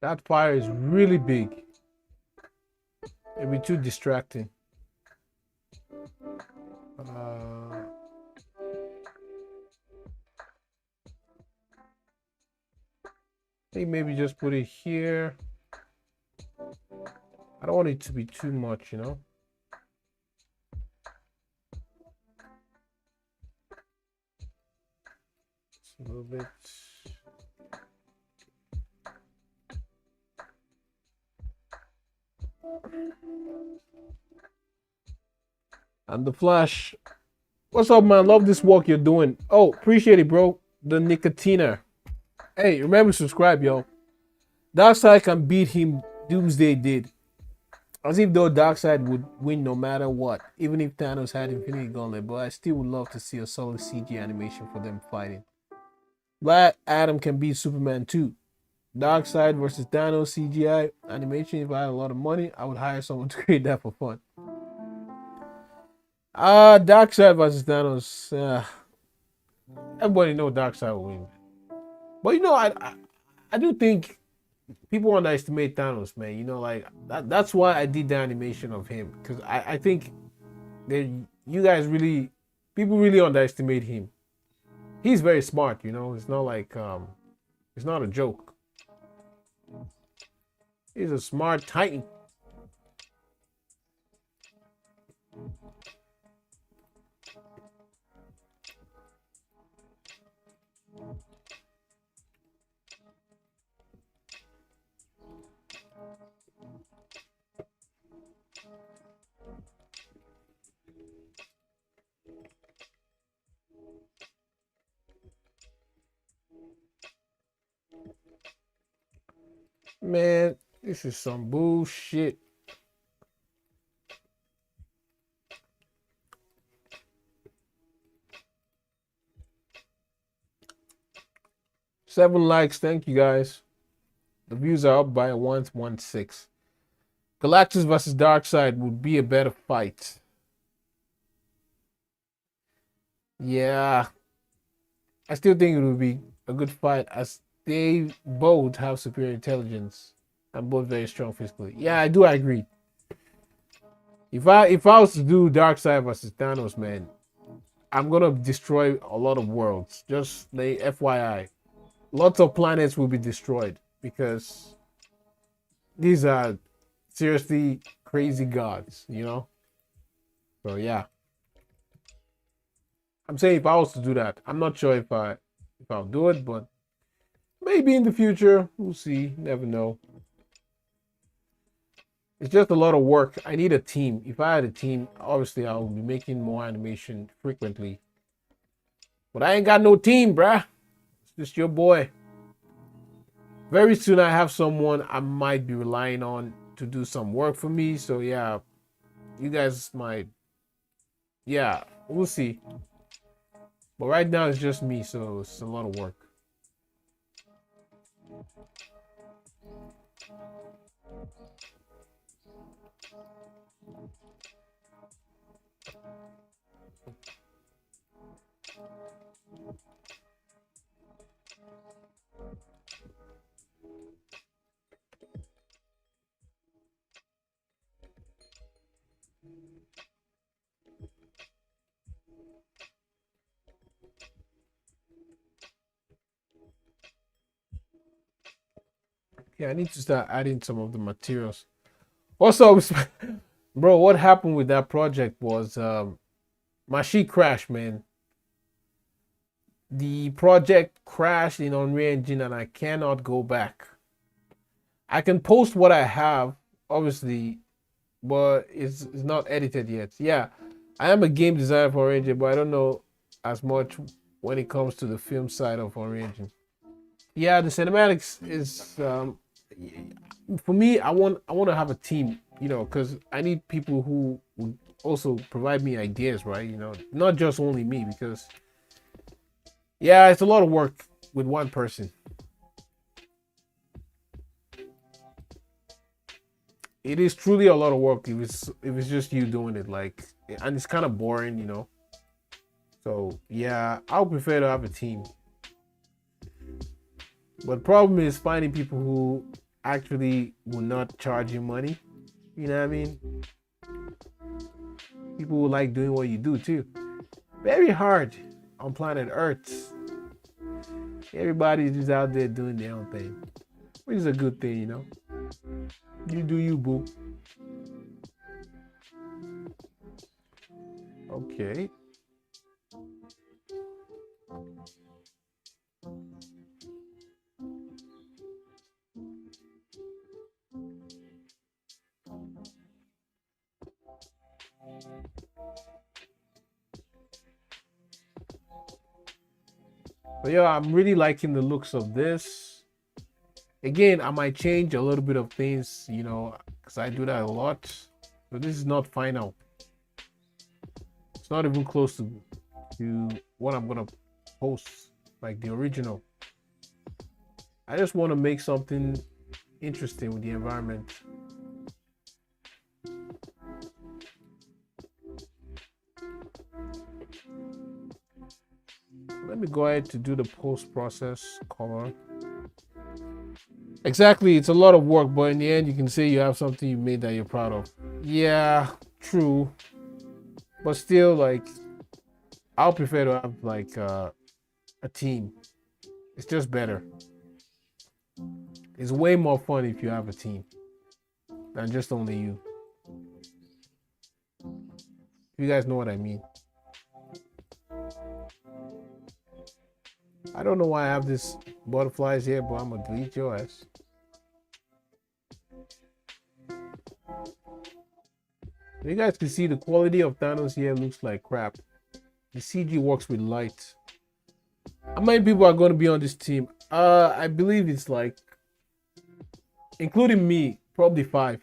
That fire is really big. It'd be too distracting. Uh, I think maybe just put it here. I don't want it to be too much, you know? Just a little bit. And the Flash. What's up, man? Love this work you're doing. Oh, appreciate it, bro. The Nicotina. Hey, remember to subscribe, yo. Darkseid can beat him. Doomsday did. As if though Darkseid would win no matter what, even if Thanos had Infinity Gauntlet. But I still would love to see a solid CG animation for them fighting. Black Adam can beat Superman too. Darkseid versus Thanos CGI animation. If I had a lot of money, I would hire someone to create that for fun. Darkseid versus Thanos. Everybody know Darkseid will win. But I do think people underestimate Thanos, man. Like that's why I did the animation of him. Because I think that you guys really, people really underestimate him. He's very smart, It's not like it's not a joke. He's a smart titan. Man, this is some bullshit. Seven likes, thank you guys. The views are up by 116. Galactus versus Darkseid would be a better fight. Yeah, I still think it would be a good fight as they both have superior intelligence and both very strong physically. Yeah, I do agree. If I was to do Darkseid versus Thanos, man, I'm gonna destroy a lot of worlds. Just the FYI, lots of planets will be destroyed because these are seriously crazy gods. So yeah, I'm saying if I was to do that, I'm not sure if I'll do it, but maybe in the future we'll see. Never know. It's just a lot of work. I need a team. If I had a team, obviously I would be making more animation frequently. But I ain't got no team, bruh. It's just your boy. Very soon I have someone I might be relying on to do some work for me. So yeah, you guys might, yeah, we'll see. But right now it's just me, so it's a lot of work. Yeah, I need to start adding some of the materials. Also, bro, what happened with that project was my sheet crashed, man. The project crashed in Unreal Engine and I cannot go back. I can post what I have, obviously, but it's not edited yet. Yeah, I am a game designer for Unreal Engine, but I don't know as much when it comes to the film side of Unreal Engine. Yeah, the cinematics is for me. I want to have a team, because I need people who would also provide me ideas, right? Not just only me, because yeah, it's a lot of work with one person. It is truly a lot of work if it's just you doing it, like, and it's kind of boring. So yeah, I would prefer to have a team. But the problem is finding people who actually will not charge you money. You know what I mean? People who like doing what you do too. Very hard on planet Earth. Everybody's just out there doing their own thing, which is a good thing. You do you, boo. Okay. But yeah, I'm really liking the looks of this. Again, I might change a little bit of things, because I do that a lot. So this is not final. It's not even close to what I'm gonna post, like the original. I just want to make something interesting with the environment. Let me go ahead to do the post process color. Exactly, it's a lot of work, but in the end, you can say you have something you made that you're proud of. Yeah, true. But still, like, I'll prefer to have like a team. It's just better. It's way more fun if you have a team than just only you. You guys know what I mean. I don't know why I have this butterflies here, but I'm gonna delete your ass. You guys can see the quality of Thanos here looks like crap. The CG works with light. How many people are going to be on this team? I believe it's like, including me, probably 5.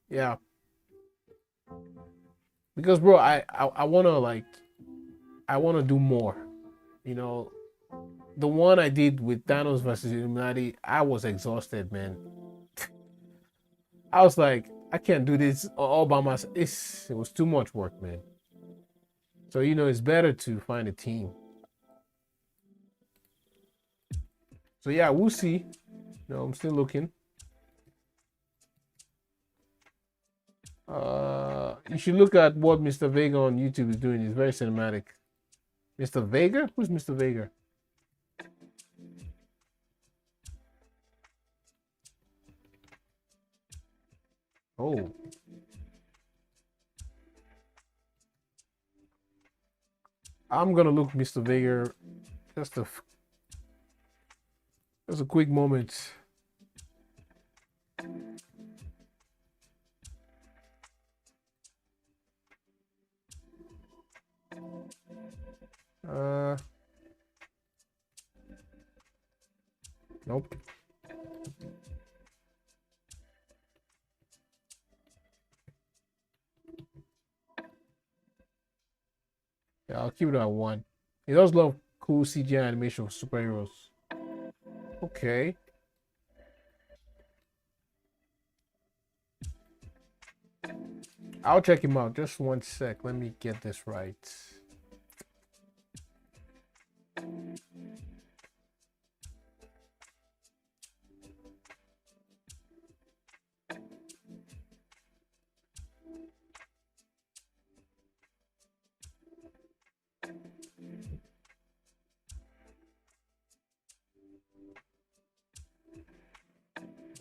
Yeah, because bro, I wanna like, I wanna do more. You know, the one I did with Thanos versus Illuminati, I was exhausted, man. I was like, I can't do this all by myself. It was too much work, man. So it's better to find a team. So yeah, we'll see. I'm still looking. You should look at what Mr. Vega on YouTube is doing. It's very cinematic. Mr. Vega? Who's Mr. Vega? Oh. I'm gonna look Mr. Vega just a quick moment. Uh nope. Yeah, I'll keep it at 1. He does love cool CGI animation for superheroes. Okay. I'll check him out. Just 1 sec. Let me get this right.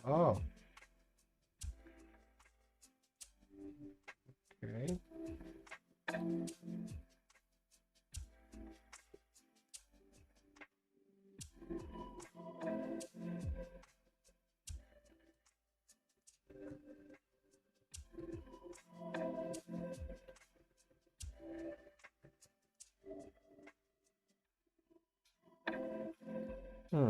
Oh. Okay. Hmm.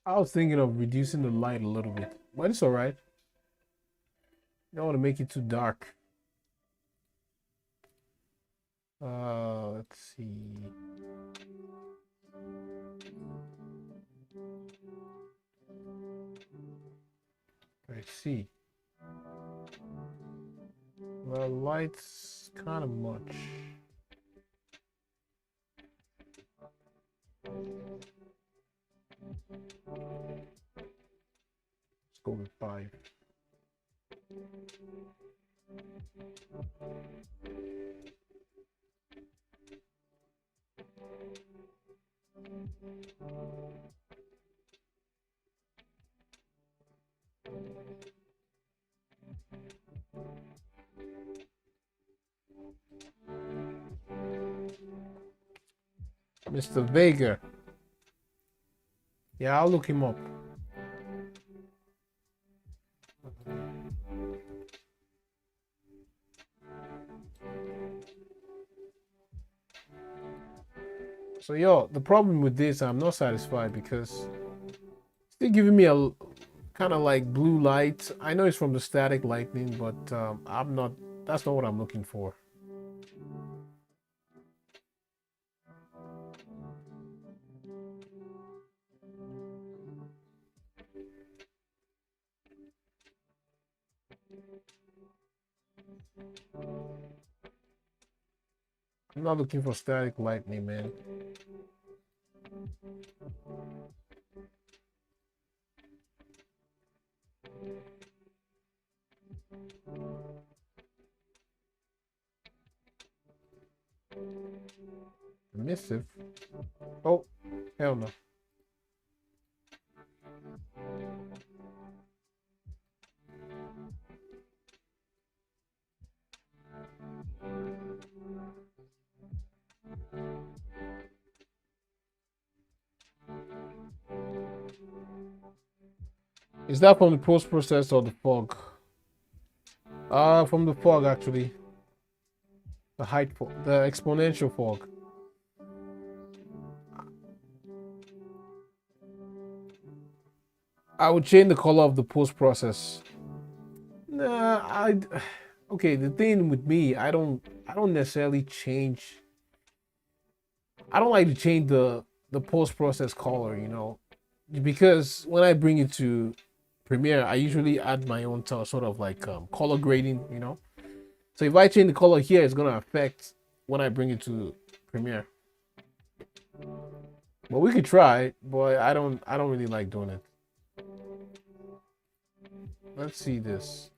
I was thinking of reducing the light a little bit, but it's all right. You don't want to make it too dark. Let's see. I see. The light's kind of much. Let's go with 5. Mr. Vega. Yeah, I'll look him up. So, yo, the problem with this, I'm not satisfied because they're giving me a kind of like blue light. I know it's from the static lightning, but I'm not. That's not what I'm looking for. I'm not looking for static lightning, man. Missive. Oh, hell no. Is that from the post process or the fog? From the fog actually. The height fog, the exponential fog. I would change the color of the post process. Nah, okay, the thing with me, I don't necessarily change. I don't like to change the post process color, because when I bring it to Premiere, I usually add my own sort of like color grading. So if I change the color here, it's gonna affect when I bring it to Premiere. But we could try, but I don't really like doing it. Let's see this.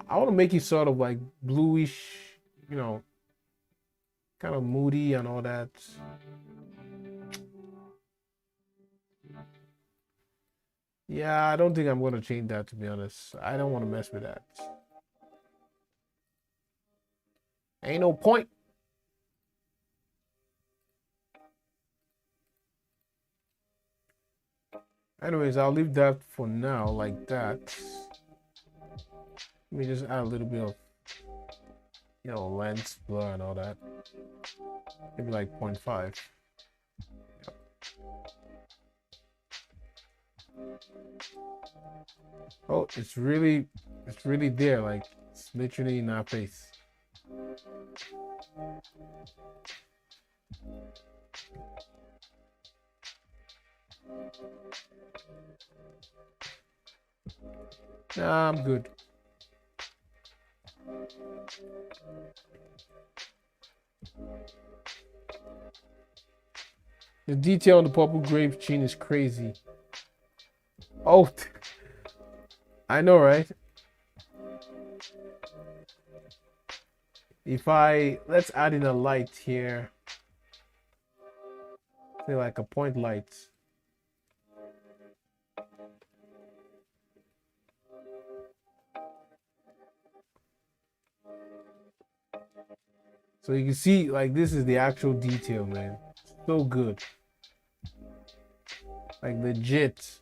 I want to make it sort of like bluish, you know, kind of moody and all that. Yeah, I don't think I'm going to change that, to be honest. I don't want to mess with that. Ain't no point. Anyways, I'll leave that for now like that. Let me just add a little bit of, lens blur and all that. Maybe like 0.5. Oh, it's really there. Like, it's literally in our face. Nah, I'm good. The detail on the purple grape chin is crazy. Oh, I know, right? Let's add in a light here. Say like a point light. So you can see, like, this is the actual detail, man. So good. Like, legit.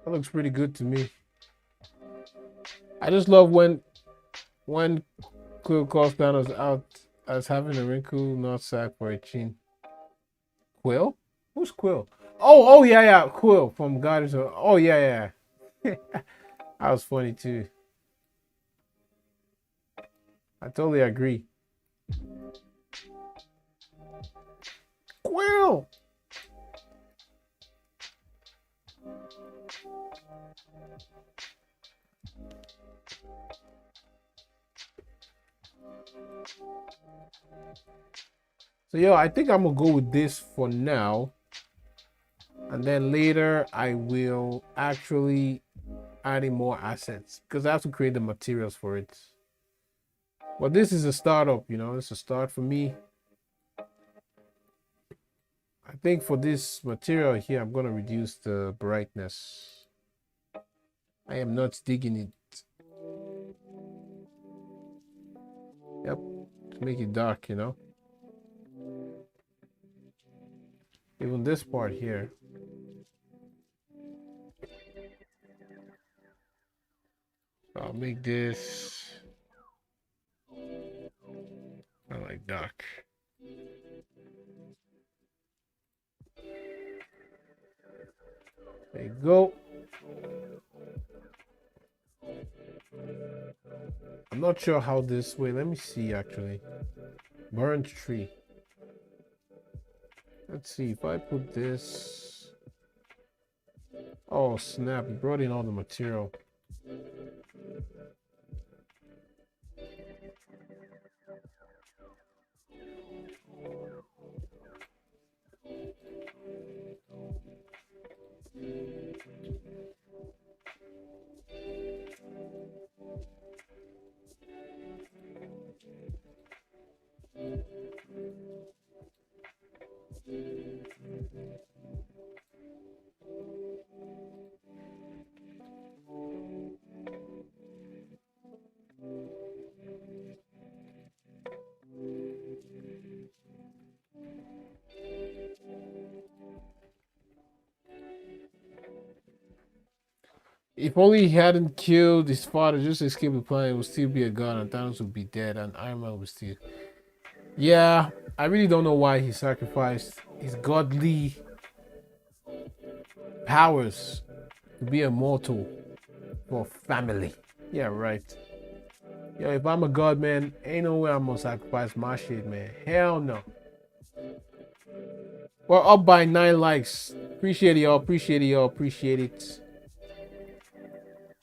That looks pretty good to me. I just love when Quill calls Thanos out as having a wrinkle not sack for a chin. Quill? Who's Quill? Oh, yeah, Quill from Guardians of. Oh, yeah. That was funny too. I totally agree. Quill! So, yo, I think I'm gonna go with this for now. And then later I will actually add in more assets because I have to create the materials for it. But this is a startup, it's a start for me. I think for this material here, I'm gonna reduce the brightness. I am not digging it. Yep, to make it dark, Even this part here. I'll make this kind of like dark. There you go. I'm not sure how this way. Let me see actually. Burnt tree. Let's see if I put this. Oh snap, we brought in all the material. If only he hadn't killed his father, just escaped the planet, would still be a god, and Thanos would be dead, and Iron Man would still. Yeah, I really don't know why he sacrificed his godly powers to be immortal for family. Yeah, right. Yo, if I'm a god, man, ain't no way I'm gonna sacrifice my shit, man. Hell no. We're up by 9 likes. Appreciate it, y'all. Appreciate it.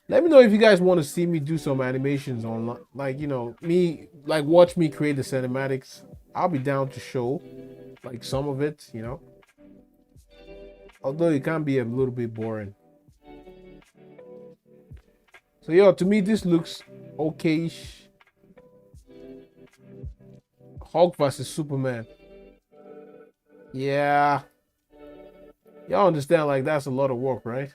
Let me know if you guys want to see me do some animations on, like, me, like, watch me create the cinematics. I'll be down to show, like, some of it, Although it can be a little bit boring. So, yo, to me, this looks okay-ish. Hulk versus Superman. Yeah. Y'all understand, like, that's a lot of work, right?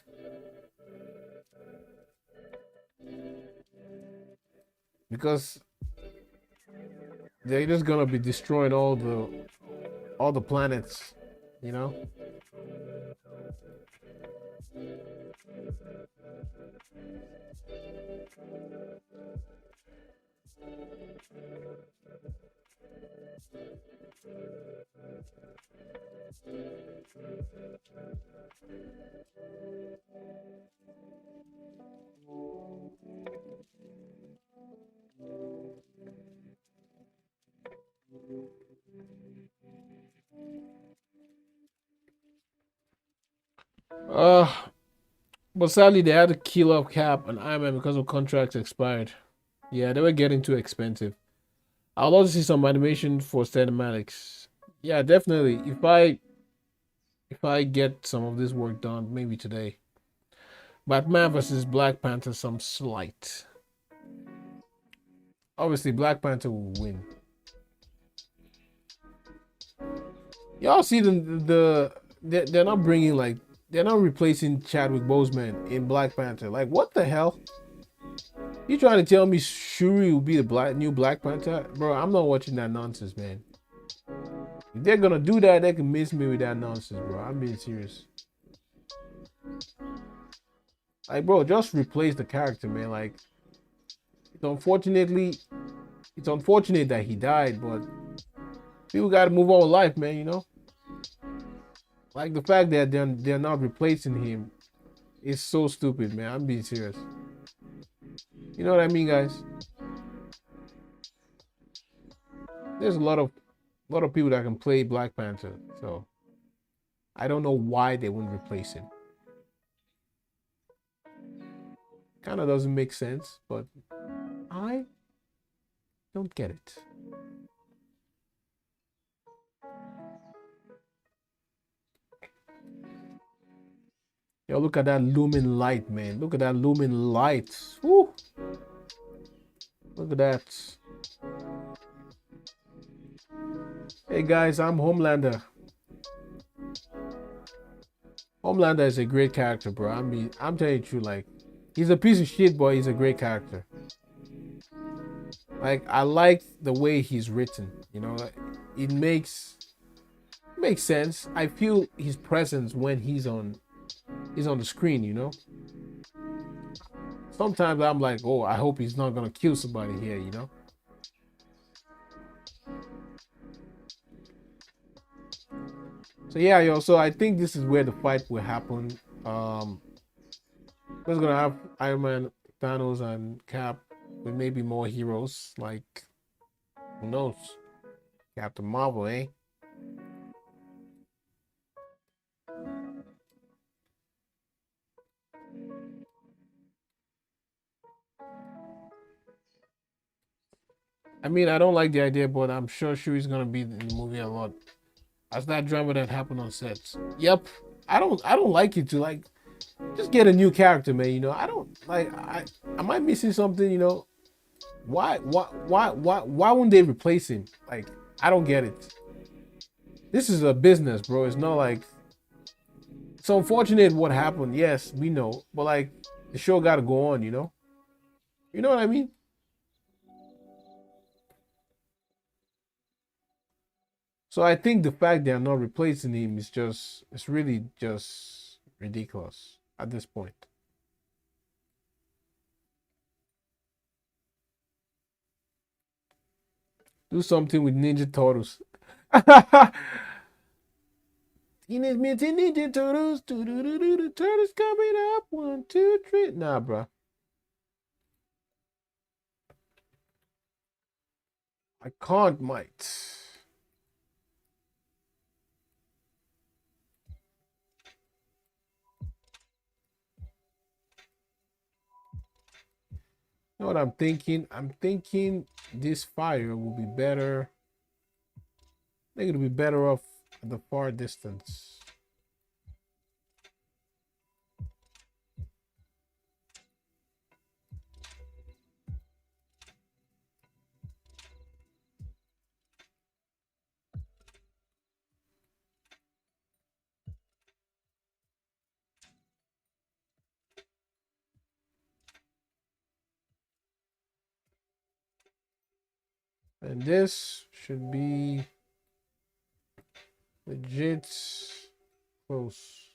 Because they're just gonna be destroying all the planets, But sadly they had to kill off Cap and Iron Man because of contracts expired. Yeah, they were getting too expensive. I'd love to see some animation for cinematics. Yeah, definitely. If I get some of this work done, maybe today. Batman versus Black Panther, some slight. Obviously, Black Panther will win. Y'all see they're not bringing, like, they're not replacing Chadwick Boseman in Black Panther. Like, what the hell? You trying to tell me Shuri will be the new Black Panther? Bro, I'm not watching that nonsense, man. If they're gonna do that, they can miss me with that nonsense, bro. I'm being serious. Like, bro, just replace the character, man. Like, it's unfortunately, it's unfortunate that he died, but people gotta move on with life, man. Like the fact that they're not replacing him is so stupid, man. I'm being serious. You know what I mean, guys? There's a lot of people that can play Black Panther, so I don't know why they wouldn't replace him. Kind of doesn't make sense, but I don't get it. Yo, look at that looming light, man. Look at that looming light. Woo! Look at that. Hey guys, I'm Homelander. Homelander is a great character, bro. I'm telling you the truth, like, he's a piece of shit, but he's a great character. Like, I like the way he's written. Like, it makes sense. I feel his presence when he's on the screen. Sometimes I'm like, oh, I hope he's not gonna kill somebody here. So yeah, yo. So I think this is where the fight will happen. We're gonna have Iron Man, Thanos, and Cap with maybe more heroes. Like, who knows? Captain Marvel, eh? I mean, I don't like the idea, but I'm sure Shuri's gonna be in the movie a lot. That's that drama that happened on sets. Yep. I don't like it to like just get a new character, man. I don't like am I missing something? Why wouldn't they replace him? Like, I don't get it. This is a business, bro. It's not like it's unfortunate what happened. Yes, we know. But like the show gotta go on. You know what I mean? So I think the fact they are not replacing him is it's really just ridiculous at this point. Do something with Ninja Turtles. Teenage Mutant Ninja Turtles. Turtles coming up. 1, 2, 3. Nah, bro. I can't, mate. You know what I'm thinking? I'm thinking this fire will be better. I think it'll be better off at the far distance. And this should be legit close.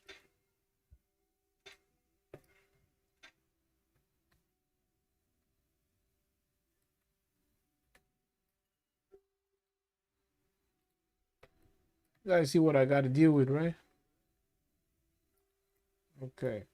You guys see what I got to deal with, right? Okay.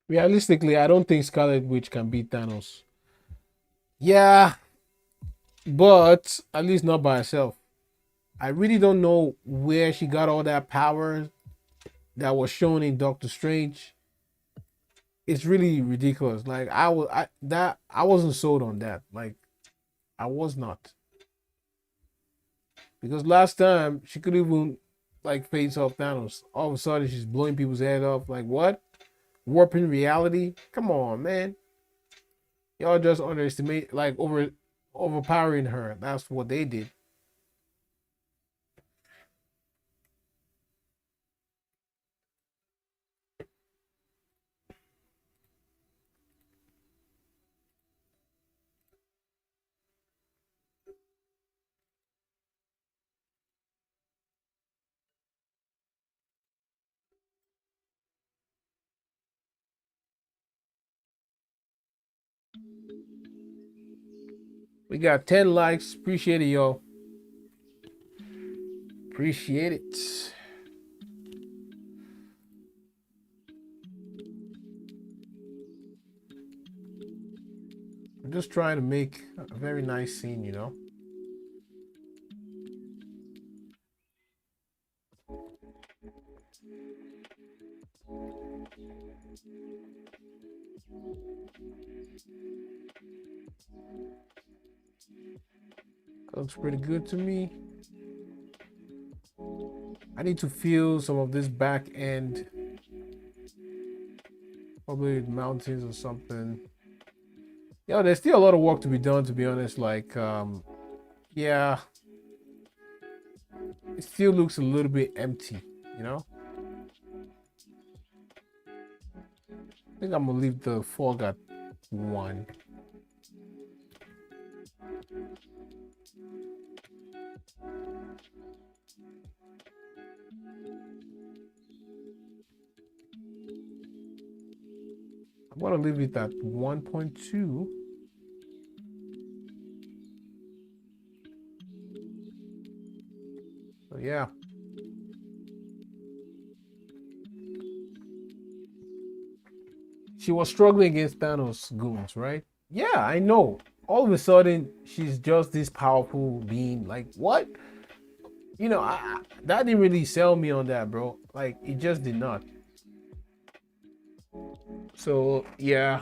Realistically, I don't think Scarlet Witch can beat Thanos. Yeah, but at least not by herself. I really don't know where she got all that power that was shown in Doctor Strange. It's really ridiculous. Like, I wasn't sold on that. Like, I was not, because last time she could even like face off Thanos. All of a sudden she's blowing people's head off. Like, what? warping reality. Come on, man. Y'all just underestimate, like overpowering her. That's what they did. We got 10 likes. Appreciate it, y'all. Appreciate it. I'm just trying to make a very nice scene, you know? Looks pretty good to me. I need to feel some of this back end. Probably mountains or something. Yeah, there's still a lot of work to be done, to be honest. Like, yeah, it still looks a little bit empty, you know? I think I'm gonna leave the fog at 1. I'm gonna leave it at 1.2. So yeah. She was struggling against Thanos goons, right? Yeah, I know. All of a sudden, she's just this powerful being. Like, what? You know, that didn't really sell me on that, bro. Like, it just did not. So, yeah.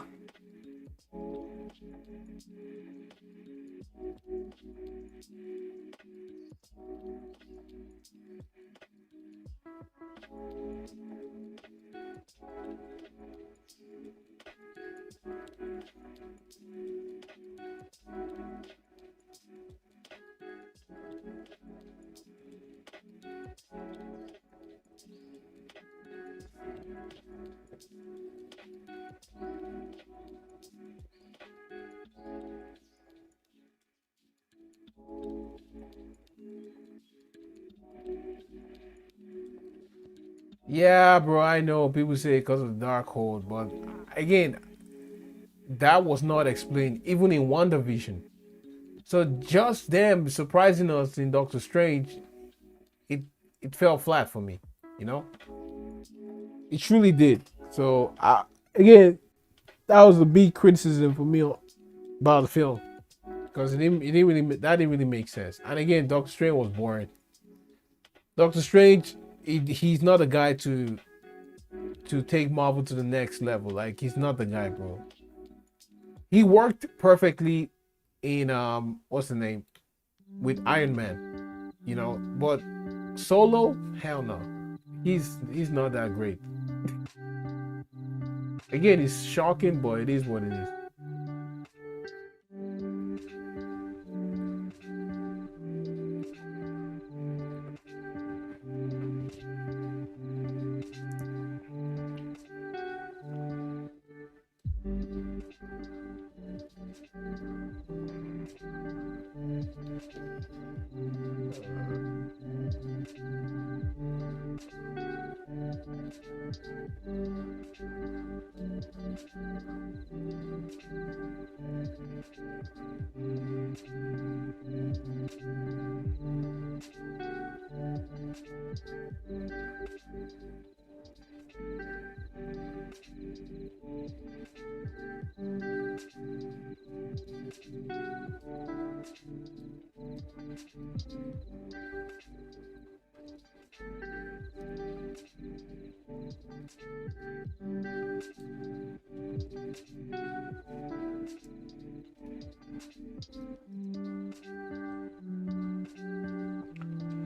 Yeah, bro, I know people say because of the dark hold, but again, that was not explained even in WandaVision. So just them surprising us in Doctor Strange, it it fell flat for me, you know? It truly did. So again, that was a big criticism for me about the film. Because it didn't really that didn't really make sense. And again, Doctor Strange was boring. Doctor Strange, he's not a guy to take Marvel to the next level. Like he's not the guy, bro. He worked perfectly in what's the name with Iron Man, you know. But Solo, hell no. He's not that great. Again, it's shocking, but it is what it is.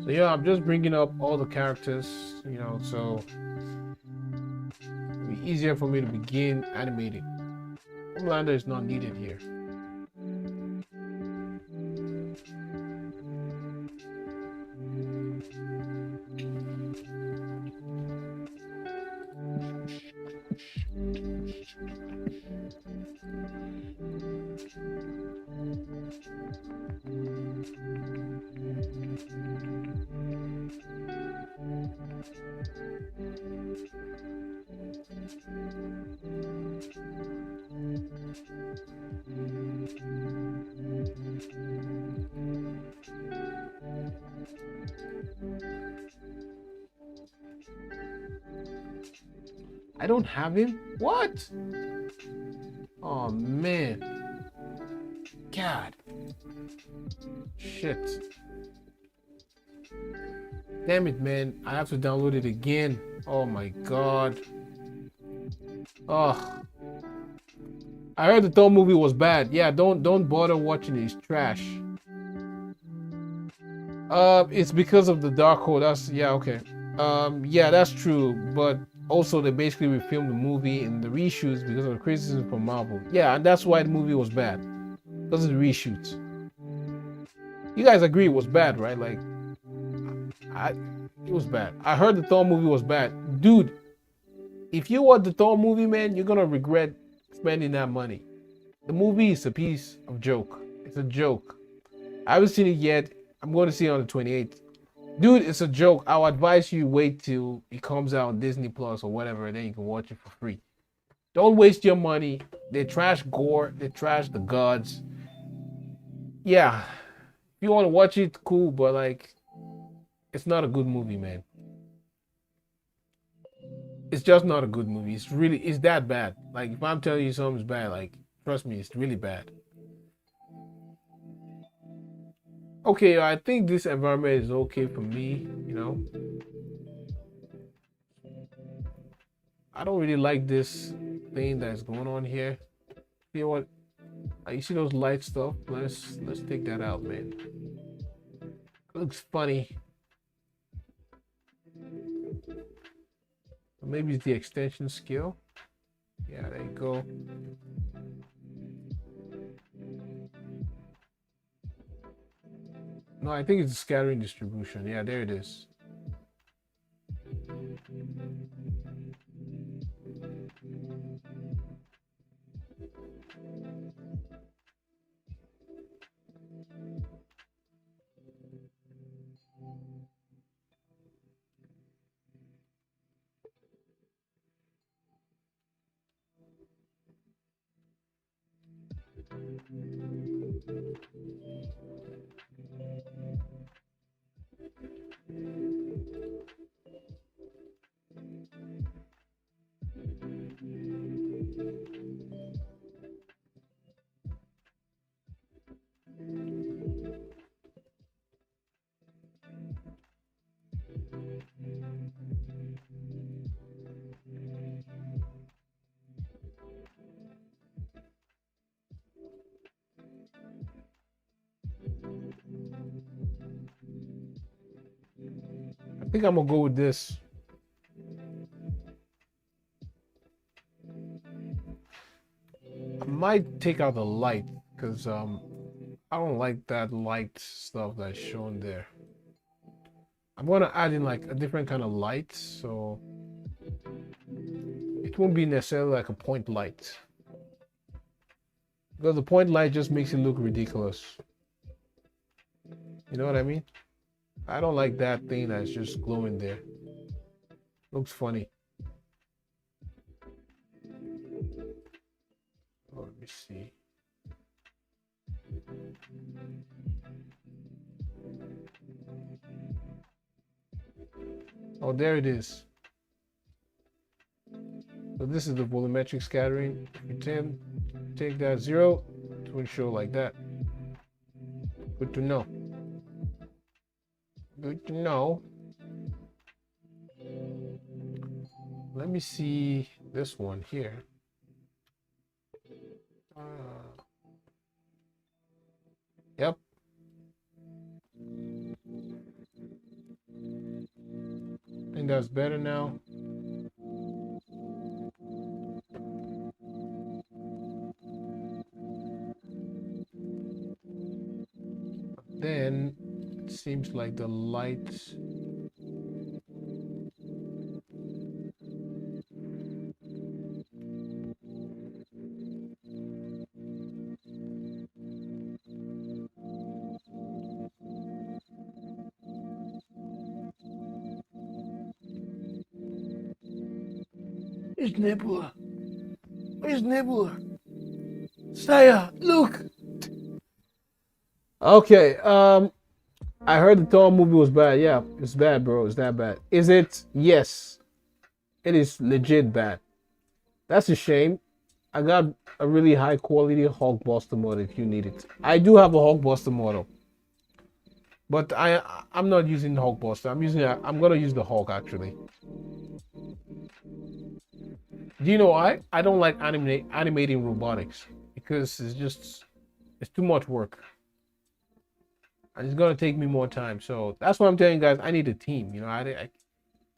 So yeah, I'm just bringing up all the characters, you know. So be easier for me to begin animating. Homelander is not needed here. I don't have him? What? Oh man. God. Shit. Damn it, man. I have to download it again. Oh my god. Oh. I heard the Thor movie was bad. Yeah, don't bother watching it. It's trash. It's because of the dark hole. That's yeah, okay. Yeah, that's true. But also they basically refilmed the movie in the reshoots because of the criticism from Marvel. Yeah, and that's why the movie was bad. Because of the reshoots. You guys agree it was bad, right? Like it was bad. I heard the Thor movie was bad. Dude, if you watch the Thor movie, man, you're gonna regret spending that money. The movie is a piece of joke. It's a joke. I haven't seen it yet. I'm going to see it on the 28th. Dude, it's a joke. I'll advise you wait till it comes out on Disney Plus or whatever, and then you can watch it for free. Don't waste your money. They trash gore. They trash the gods. Yeah, if you want to watch it, cool, but like, it's not a good movie, man. It's just not a good movie. It's that bad. Like, if I'm telling you something's bad, like, trust me, it's really bad. Okay, I think this environment is okay for me, you know. I don't really like this thing that's going on here. You know what? You see those light stuff? Let's take that out, man. It looks funny. Maybe it's the extension skill. Yeah, there you go. No, I think it's scattering distribution. Yeah, there it is. I think I'm gonna go with this. I might take out the light because I don't like that light stuff that's shown there. I'm gonna add in like a different kind of light, so it won't be necessarily like a point light. Because the point light just makes it look ridiculous. You know what I mean? I don't like that thing that's just glowing there. Looks funny. Oh, let me see. Oh, there it is. So this is the volumetric scattering. If you take that 0, it will show like that. Good to know. Good to know. Let me see this one here. Yep. I think that's better now. seems like the lights. It's Nebula. Where's Nebula? Saya, look. Okay. I heard the Thor movie was bad. Yeah, it's bad, bro. It's that bad. Is it? Yes, it is legit bad. That's a shame. I got a really high quality Hulkbuster model if you need it. I do have a Hulkbuster model, but I'm not using the Hulkbuster. I'm gonna use the Hulk actually. Do you know I don't like animating robotics because it's too much work and it's gonna take me more time. So that's why I'm telling you guys I need a team. You know,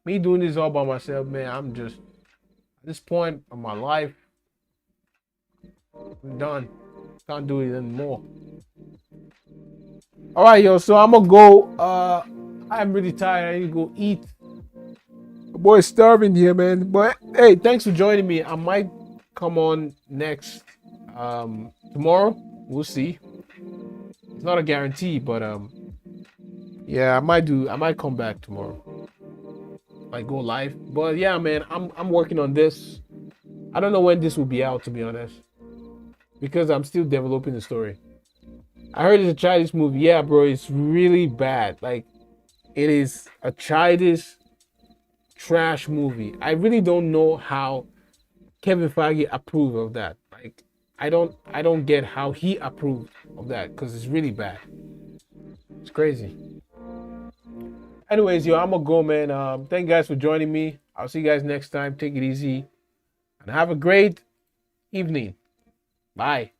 me doing this all by myself, man. I'm just at this point of my life, I'm done. Can't do it anymore. All right, yo. So I'm gonna go. I'm really tired. I need to go eat. My boy's starving here, man. But hey, thanks for joining me. I might come on next tomorrow. We'll see. It's not a guarantee, but yeah, I might come back tomorrow. Might go live. But yeah, man, I'm working on this. I don't know when this will be out, to be honest, because I'm still developing the story. I heard it's a childish movie. Yeah, bro, it's really bad. Like, it is a childish trash movie. I really don't know how Kevin Feige approved of that. Like, I don't get how he approved of that because it's really bad. It's crazy. Anyways, yo, I'm gonna go, man. Thank you guys for joining me. I'll see you guys next time. Take it easy and have a great evening. Bye.